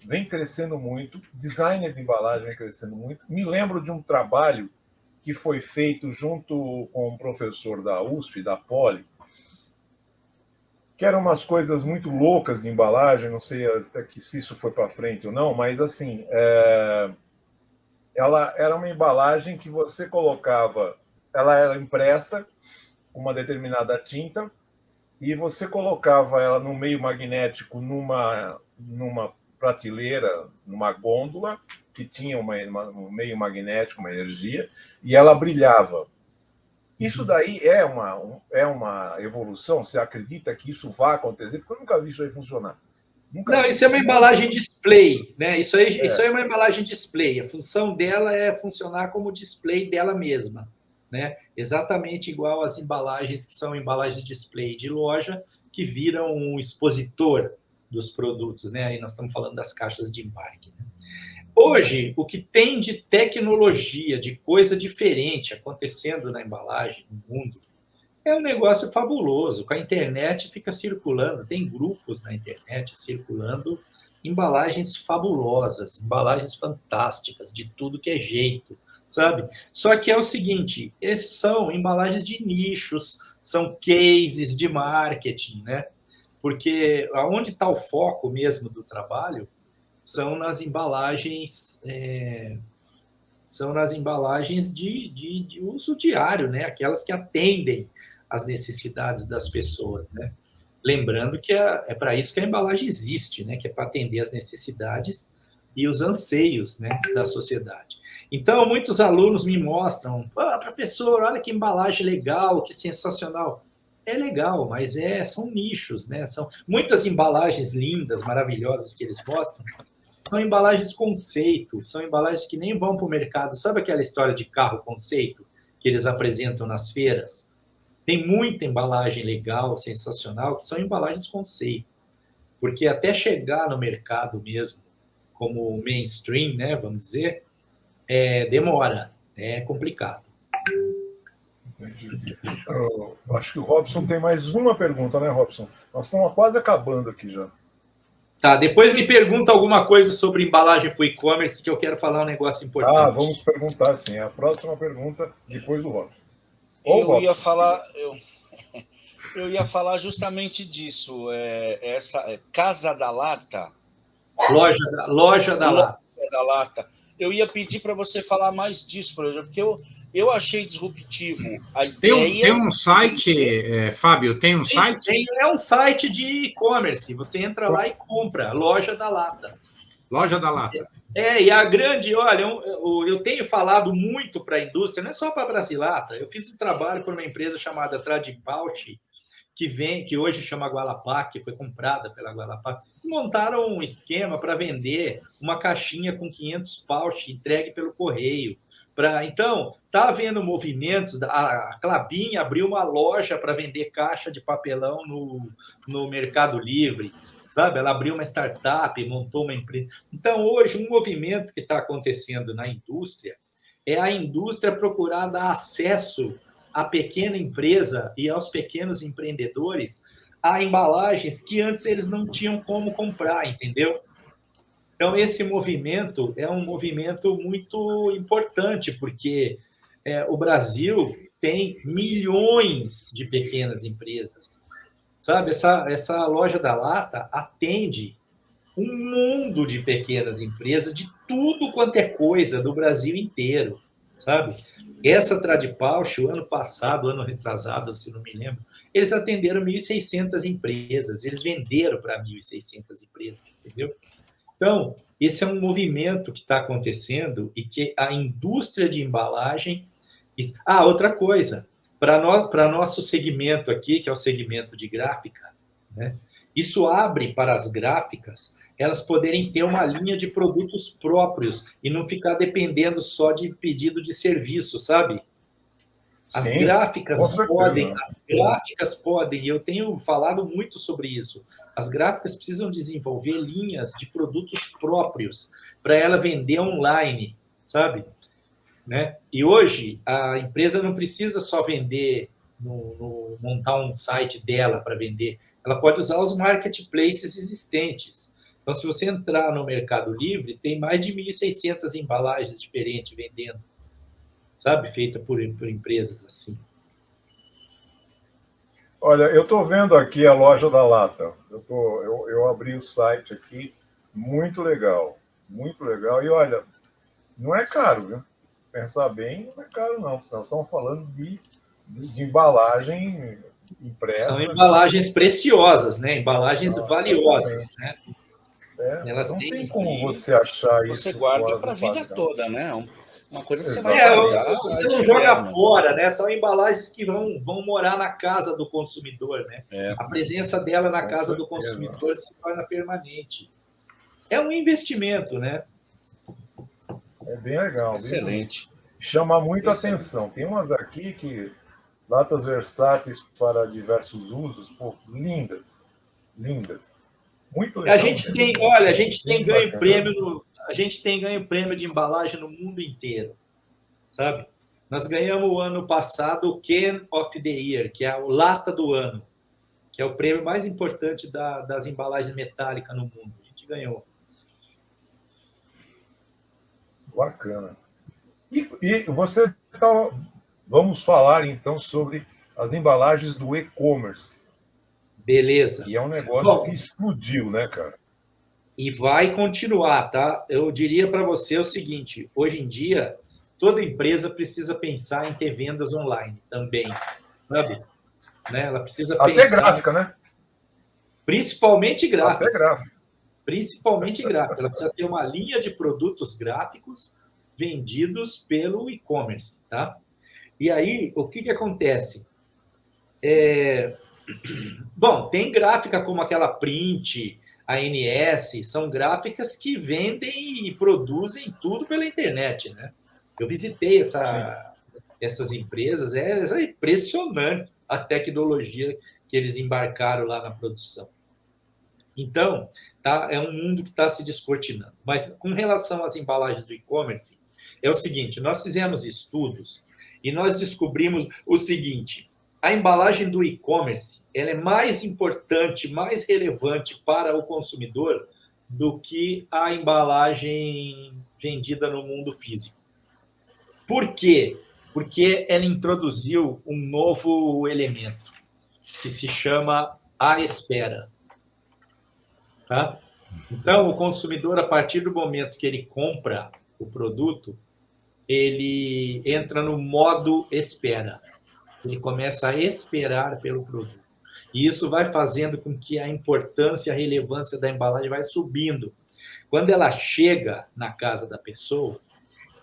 vem crescendo muito, designer de embalagem vem crescendo muito. Me lembro de um trabalho que foi feito junto com um professor da USP, da Poli, que eram umas coisas muito loucas de embalagem, não sei até se isso foi para frente ou não, mas assim, ela era uma embalagem que você colocava, ela era impressa com uma determinada tinta, e você colocava ela no meio magnético numa prateleira, numa gôndola, que tinha um meio magnético, uma energia, e ela brilhava. Isso daí é uma evolução? Você acredita que isso vai acontecer? Porque eu nunca vi isso aí funcionar. Não, isso é uma embalagem display, né? Isso aí é uma embalagem display. A função dela é funcionar como display dela mesma, né? Exatamente igual às embalagens que são embalagens display de loja, que viram um expositor dos produtos, né? Aí nós estamos falando das caixas de embarque, né? Hoje, o que tem de tecnologia, de coisa diferente acontecendo na embalagem, no mundo, é um negócio fabuloso. Com a internet fica circulando, tem grupos na internet circulando embalagens fabulosas, embalagens fantásticas, de tudo que é jeito, sabe? Só que é o seguinte, esses são embalagens de nichos, são cases de marketing, né? Porque aonde está o foco mesmo do trabalho são nas embalagens de uso diário, né? Aquelas que atendem às necessidades das pessoas, né? Lembrando que é para isso que a embalagem existe, né? Que é para atender às necessidades e os anseios, né, da sociedade. Então, muitos alunos me mostram, professor, olha que embalagem legal, que sensacional. É legal, mas são nichos, né? São muitas embalagens lindas, maravilhosas que eles mostram, são embalagens conceito, são embalagens que nem vão para o mercado. Sabe aquela história de carro conceito que eles apresentam nas feiras? Tem muita embalagem legal, sensacional, que são embalagens conceito. Porque até chegar no mercado mesmo, como mainstream, né, vamos dizer, demora, é complicado. Entendi. Eu acho que o Robson tem mais uma pergunta, né, Robson? Nós estamos quase acabando aqui já. Tá, depois me pergunta alguma coisa sobre embalagem para o e-commerce, que eu quero falar um negócio importante. Vamos perguntar, sim. A próxima pergunta, depois do Robson. Eu ia falar justamente disso. Essa Casa da Lata. Loja da Lata. Eu ia pedir para você falar mais disso, por exemplo, porque eu achei disruptivo a ideia. Tem um site, Fábio, tem um site? É um site de e-commerce. Você entra lá e compra. Loja da Lata. Loja da Lata. E a grande, olha, eu tenho falado muito para a indústria, não é só para a Brasilata. Eu fiz um trabalho por uma empresa chamada Tradipauch, que hoje chama Gualapá, que foi comprada pela Gualapá. Eles montaram um esquema para vender uma caixinha com 500 pouch entregue pelo correio. Então, está havendo movimentos. A Klabin abriu uma loja para vender caixa de papelão no Mercado Livre. Sabe? Ela abriu uma startup, montou uma empresa. Então, hoje, um movimento que está acontecendo na indústria é a indústria procurar dar acesso à pequena empresa e aos pequenos empreendedores a embalagens que antes eles não tinham como comprar, entendeu? Então, esse movimento é um movimento muito importante, porque o Brasil tem milhões de pequenas empresas. Sabe, essa Loja da Lata atende um mundo de pequenas empresas de tudo quanto é coisa do Brasil inteiro. sabe? Essa Tradipausch, o ano passado, ano retrasado, se não me lembro, eles atenderam 1.600 empresas, eles venderam para 1.600 empresas, entendeu? Então, esse é um movimento que está acontecendo e que a indústria de embalagem... outra coisa, para nosso segmento aqui, que é o segmento de gráfica, né? Isso abre para as gráficas elas poderem ter uma linha de produtos próprios e não ficar dependendo só de pedido de serviço, sabe? As Sim, gráficas com certeza. podem, e eu tenho falado muito sobre isso, as gráficas precisam desenvolver linhas de produtos próprios para ela vender online, sabe? Né? E hoje, a empresa não precisa só vender, montar um site dela para vender, ela pode usar os marketplaces existentes. Então, se você entrar no Mercado Livre, tem mais de 1.600 embalagens diferentes vendendo, sabe? Feita por empresas assim. Olha, eu estou vendo aqui a loja da lata. Eu abri o site aqui, muito legal, muito legal. E olha, não é caro, viu? Pensar bem, não é caro não. Nós estamos falando de embalagem impressa. São embalagens preciosas, né? Embalagens valiosas, né? Elas não tem como você achar isso. Você guarda para a vida toda, né? Uma coisa que você vai guardar. Você não joga fora, né? São embalagens que vão morar na casa do consumidor, né? A presença dela na casa do consumidor se torna permanente. É um investimento, né? É bem legal. Excelente. Chama muita atenção. Tem umas aqui que latas versáteis para diversos usos, pô, lindas, lindas. Muito legal. A gente tem ganho prêmio de embalagem no mundo inteiro, sabe? Nós ganhamos o ano passado o Can of the Year, que é o Lata do Ano, que é o prêmio mais importante das embalagens metálicas no mundo. A gente ganhou. Bacana. E você tá... Vamos falar então sobre as embalagens do e-commerce. Beleza. E é um negócio que explodiu, né, cara? E vai continuar, tá? Eu diria para você o seguinte: hoje em dia, toda empresa precisa pensar em ter vendas online também, sabe? Né? Ela precisa pensar... Até gráfica, né? Principalmente gráfica. Até gráfica. Principalmente gráfica. Ela precisa ter uma linha de produtos gráficos vendidos pelo e-commerce, tá? E aí, o que acontece? Bom, tem gráfica como aquela Print, a ANS, são gráficas que vendem e produzem tudo pela internet, né? Eu visitei essas empresas, é impressionante a tecnologia que eles embarcaram lá na produção. Então, tá, é um mundo que está se descortinando. Mas, com relação às embalagens do e-commerce, é o seguinte, nós fizemos estudos e nós descobrimos o seguinte: a embalagem do e-commerce ela é mais importante, mais relevante para o consumidor do que a embalagem vendida no mundo físico. Por quê? Porque ela introduziu um novo elemento que se chama a espera. Tá? Então, o consumidor, a partir do momento que ele compra o produto, ele entra no modo espera. Ele começa a esperar pelo produto. E isso vai fazendo com que a importância, a relevância da embalagem vai subindo. Quando ela chega na casa da pessoa,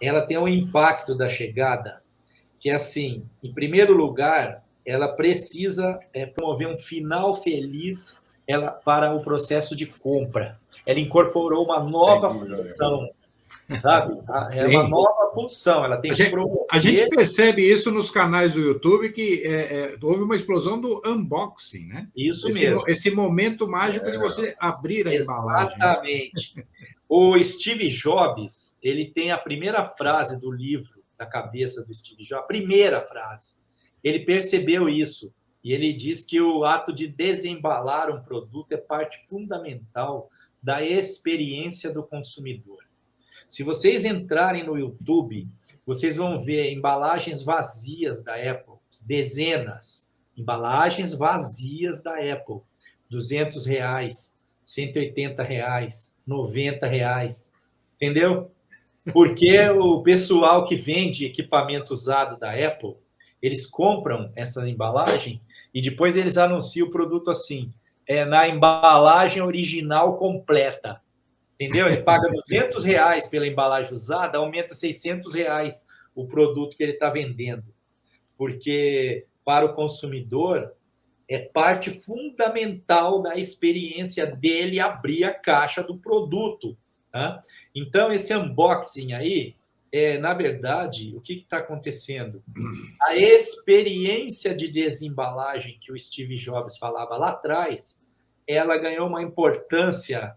ela tem um impacto da chegada, que é assim, em primeiro lugar, ela precisa promover um final feliz para o processo de compra. Ela incorporou uma nova função, sabe? É uma nova função, ela tem que promover... A gente percebe isso nos canais do YouTube, que houve uma explosão do unboxing, né? Isso mesmo. Esse momento mágico de você abrir a embalagem. Exatamente. O Steve Jobs, ele tem a primeira frase do livro, da cabeça do Steve Jobs, a primeira frase. Ele percebeu isso, e ele diz que o ato de desembalar um produto é parte fundamental da experiência do consumidor. Se vocês entrarem no YouTube, vocês vão ver embalagens vazias da Apple, dezenas, embalagens vazias da Apple, R$200, R$180, R$90, entendeu? Porque o pessoal que vende equipamento usado da Apple, eles compram essa embalagem e depois eles anunciam o produto assim, na embalagem original completa. Entendeu? Ele paga R$200 pela embalagem usada, aumenta R$600 o produto que ele está vendendo. Porque para o consumidor é parte fundamental da experiência dele abrir a caixa do produto. Tá? Então, esse unboxing aí, na verdade, o que está acontecendo? A experiência de desembalagem que o Steve Jobs falava lá atrás, ela ganhou uma importância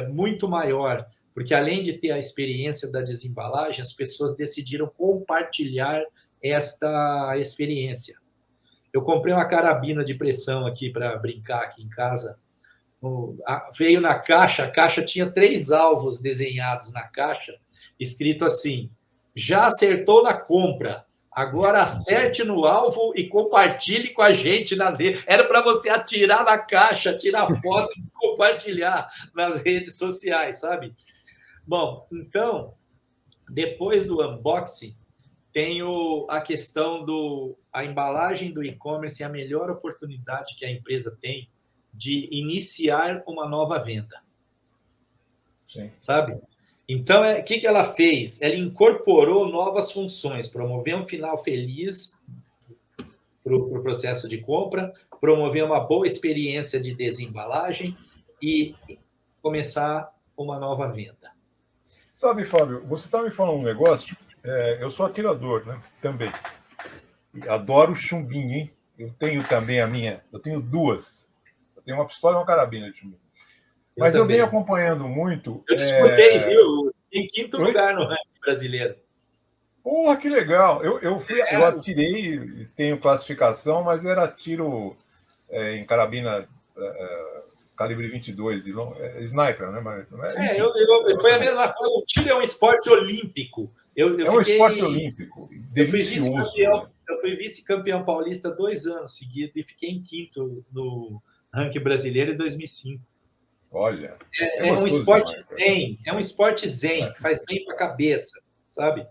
muito maior, porque além de ter a experiência da desembalagem, as pessoas decidiram compartilhar esta experiência. Eu comprei uma carabina de pressão aqui para brincar aqui em casa. Veio na caixa, a caixa tinha 3 alvos desenhados na caixa, escrito assim: já acertou na compra, agora acerte no alvo e compartilhe com a gente nas redes. Era para você atirar na caixa, tirar foto e compartilhar nas redes sociais, sabe? Bom, então, depois do unboxing, tenho a questão a embalagem do e-commerce é a melhor oportunidade que a empresa tem de iniciar uma nova venda. Sim. Sabe? Então, o que ela fez? Ela incorporou novas funções, promover um final feliz para o processo de compra, promover uma boa experiência de desembalagem e começar uma nova venda. Sabe, Fábio, você está me falando um negócio. Eu sou atirador, né? Também. E adoro chumbinho, hein? Eu tenho também eu tenho 2. Eu tenho uma pistola e uma carabina de chumbinho. Mas eu venho acompanhando muito. Eu disputei, viu? Em 5º lugar no ranking brasileiro. Porra, que legal! Eu atirei, tenho classificação, mas era tiro em carabina calibre 22, sniper, né? Mas, foi a mesma coisa. O tiro é um esporte olímpico. Um esporte olímpico, delicioso. Eu fui vice-campeão paulista 2 anos seguidos e fiquei em 5º no ranking brasileiro em 2005. Olha. É um esporte zen. É um esporte zen, que faz bem para a cabeça, sabe?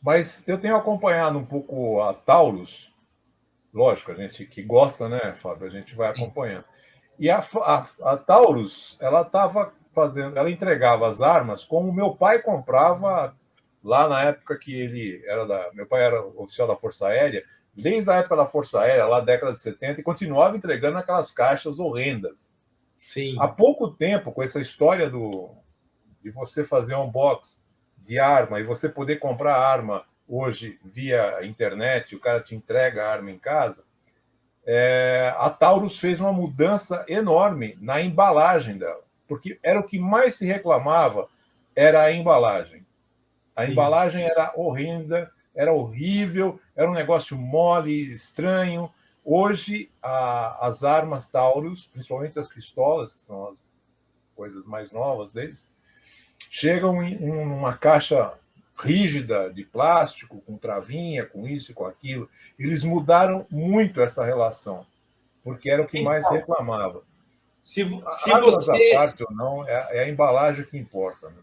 Mas eu tenho acompanhado um pouco a Taurus. Lógico, a gente que gosta, né, Fábio? A gente vai acompanhando. E a Taurus, ela entregava as armas como meu pai comprava lá na época que ele era meu pai era oficial da Força Aérea, desde a época da Força Aérea, lá década de 70, e continuava entregando aquelas caixas horrendas. Sim. Há pouco tempo, com essa história de você fazer um box de arma e você poder comprar a arma hoje via internet, o cara te entrega a arma em casa, a Taurus fez uma mudança enorme na embalagem dela, porque era o que mais se reclamava, era a embalagem. A embalagem era horrenda, era horrível, era um negócio mole, estranho. Hoje, as armas Taurus, principalmente as pistolas, que são as coisas mais novas deles, chegam em uma caixa rígida de plástico, com travinha, com isso e com aquilo. Eles mudaram muito essa relação, porque era o que mais reclamava. Se armas você... à parte ou não, é a embalagem que importa, né?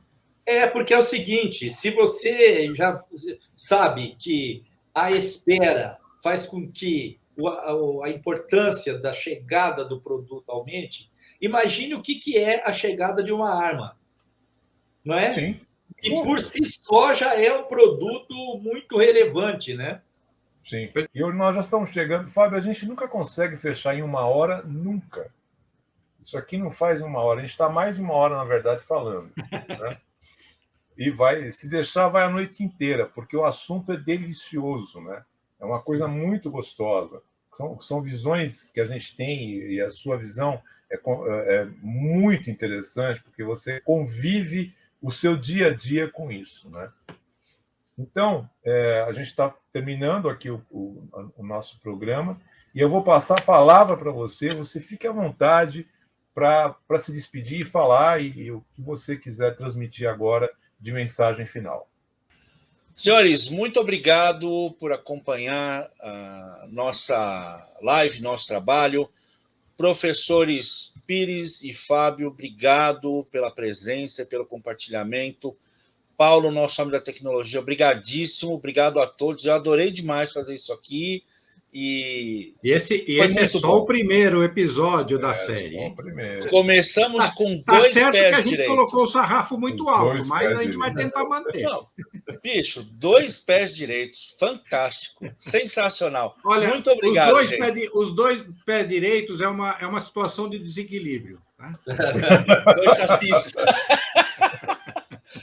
Porque é o seguinte, se você já sabe que a espera faz com que a importância da chegada do produto aumente, imagine o que é a chegada de uma arma, não é? Sim. E por si só já é um produto muito relevante, né? Sim. E nós já estamos chegando, Fábio, a gente nunca consegue fechar em 1 hora, nunca. Isso aqui não faz 1 hora, a gente está mais de 1 hora, na verdade, falando, né? E se deixar, vai a noite inteira, porque o assunto é delicioso, né? É uma coisa muito gostosa. São visões que a gente tem, e a sua visão é muito interessante, porque você convive o seu dia a dia com isso, né? Então, a gente está terminando aqui o nosso programa, e eu vou passar a palavra para você. Você fique à vontade para se despedir e falar, e o que você quiser transmitir agora de mensagem final. Senhores, muito obrigado por acompanhar a nossa live, nosso trabalho. Professores Pires e Fábio, obrigado pela presença, pelo compartilhamento. Paulo, nosso homem da tecnologia, obrigadíssimo, obrigado a todos. Eu adorei demais fazer isso aqui. E esse é só bom. O primeiro episódio da série. Só o primeiro. Começamos com Tá dois certo pés que a gente direitos. colocou o sarrafo muito Os alto, dois mas pés a gente vai tentar manter. Não, bicho, 2 pés direitos. Fantástico. Sensacional. Olha, muito obrigado, os dois pés direitos é uma situação de desequilíbrio. Tá? 2 sacis.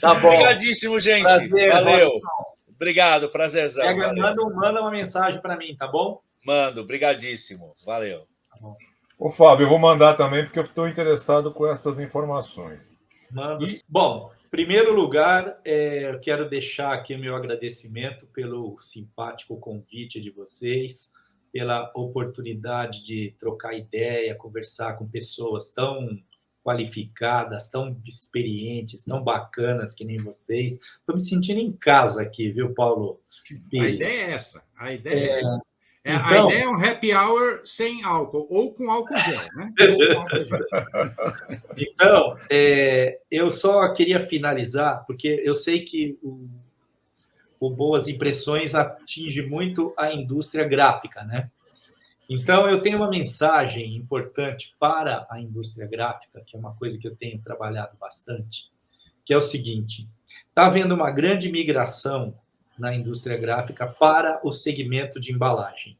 Tá bom. Obrigadíssimo, gente. Prazer, valeu. Robson. Obrigado, prazerzão. Manda uma mensagem para mim, tá bom? Mando, obrigadíssimo. Valeu. Tá bom. Ô, Fábio, eu vou mandar também, porque eu estou interessado com essas informações. Mando. Bom, em primeiro lugar, eu quero deixar aqui o meu agradecimento pelo simpático convite de vocês, pela oportunidade de trocar ideia, conversar com pessoas tão qualificadas, tão experientes, tão bacanas que nem vocês. Estou me sentindo em casa aqui, viu, Paulo? A ideia é essa. A ideia é essa. Então, a ideia é um happy hour sem álcool, ou com álcool gel, né? Então, eu só queria finalizar, porque eu sei que o Boas Impressões atinge muito a indústria gráfica, né? Então, eu tenho uma mensagem importante para a indústria gráfica, que é uma coisa que eu tenho trabalhado bastante, que é o seguinte: está havendo uma grande migração na indústria gráfica para o segmento de embalagem.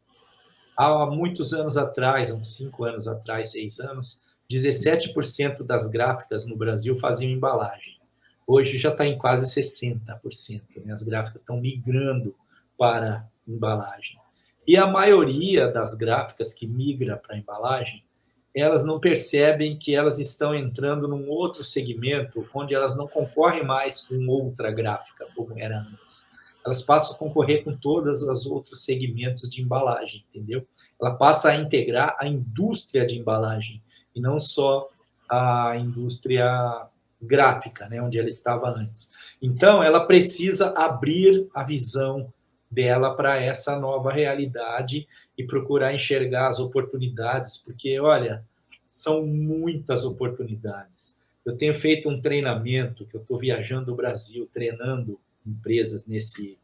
Há muitos anos atrás, uns 5 anos atrás, 6 anos, 17% das gráficas no Brasil faziam embalagem. Hoje já está em quase 60%. Né? As gráficas estão migrando para embalagem. E a maioria das gráficas que migra para embalagem, elas não percebem que elas estão entrando num outro segmento onde elas não concorrem mais com outra gráfica, como era antes. Elas passam a concorrer com todos os outros segmentos de embalagem, entendeu? Ela passa a integrar a indústria de embalagem e não só a indústria gráfica, né, onde ela estava antes. Então, ela precisa abrir a visão dela para essa nova realidade e procurar enxergar as oportunidades, porque, olha, são muitas oportunidades. Eu tenho feito um treinamento, que eu estou viajando o Brasil, treinando empresas nesse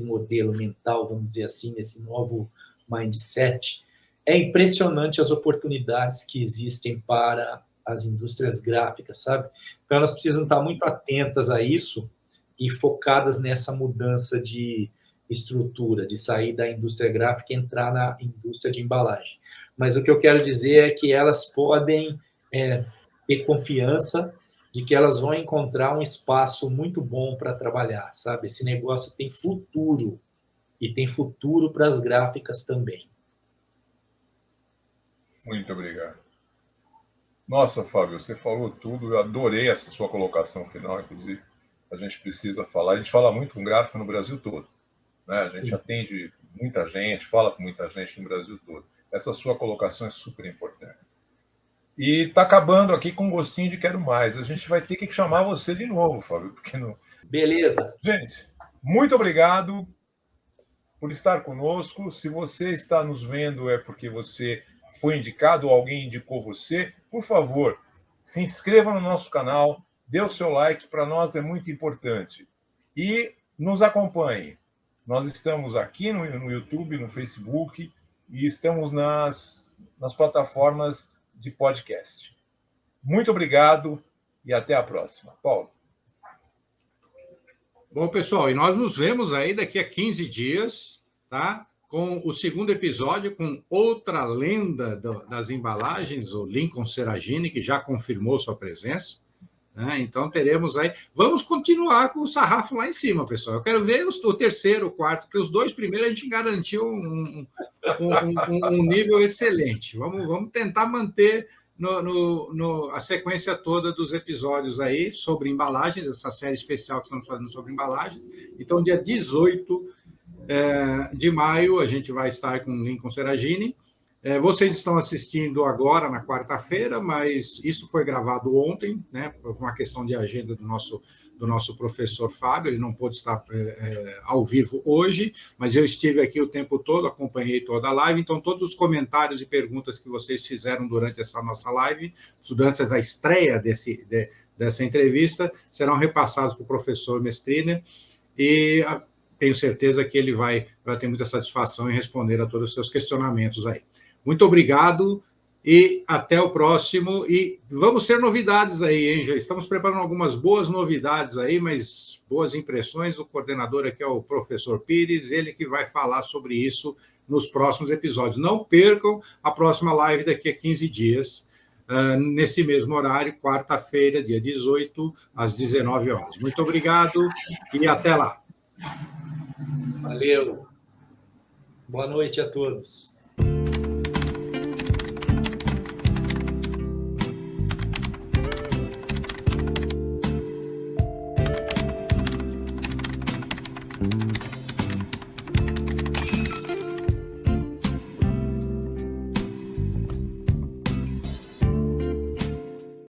modelo mental, vamos dizer assim, nesse novo mindset. É impressionante as oportunidades que existem para as indústrias gráficas, sabe? Então, elas precisam estar muito atentas a isso e focadas nessa mudança de estrutura, de sair da indústria gráfica e entrar na indústria de embalagem. Mas o que eu quero dizer é que elas podem ter confiança de que elas vão encontrar um espaço muito bom para trabalhar, sabe? Esse negócio tem futuro, e tem futuro para as gráficas também. Muito obrigado. Nossa, Fábio, você falou tudo, eu adorei essa sua colocação final, inclusive. A gente precisa falar, a gente fala muito com gráfico no Brasil todo, né? A gente atende muita gente, fala com muita gente no Brasil todo. Essa sua colocação é super importante. E está acabando aqui com um gostinho de quero mais. A gente vai ter que chamar você de novo, Fábio, porque não... Beleza. Gente, muito obrigado por estar conosco. Se você está nos vendo é porque você foi indicado ou alguém indicou você. Por favor, se inscreva no nosso canal, dê o seu like, para nós é muito importante. E nos acompanhe. Nós estamos aqui no YouTube, no Facebook, e estamos nas plataformas de podcast. Muito obrigado e até a próxima. Paulo. Bom, pessoal, e nós nos vemos aí daqui a 15 dias, tá? Com o segundo episódio, com outra lenda das embalagens, o Lincoln Seragini, que já confirmou sua presença, né? Então, teremos aí... Vamos continuar com o sarrafo lá em cima, pessoal. Eu quero ver o terceiro, o quarto, porque os 2 primeiros a gente garantiu um nível excelente. Vamos tentar manter a sequência toda dos episódios aí sobre embalagens, essa série especial que estamos fazendo sobre embalagens. Então, dia 18 de maio, a gente vai estar com o Lincoln Seragini. Vocês estão assistindo agora, na quarta-feira, mas isso foi gravado ontem, né, por uma questão de agenda do nosso professor Fábio, ele não pôde estar ao vivo hoje, mas eu estive aqui o tempo todo, acompanhei toda a live, então todos os comentários e perguntas que vocês fizeram durante essa nossa live, durante a estreia dessa entrevista, serão repassados para o professor Mestriner, e tenho certeza que ele vai ter muita satisfação em responder a todos os seus questionamentos aí. Muito obrigado e até o próximo. E vamos ter novidades aí, hein, já estamos preparando algumas boas novidades aí, mas boas impressões. O coordenador aqui é o professor Pires, ele que vai falar sobre isso nos próximos episódios. Não percam a próxima live daqui a 15 dias, nesse mesmo horário, quarta-feira, dia 18, às 19 horas. Muito obrigado e até lá. Valeu. Boa noite a todos.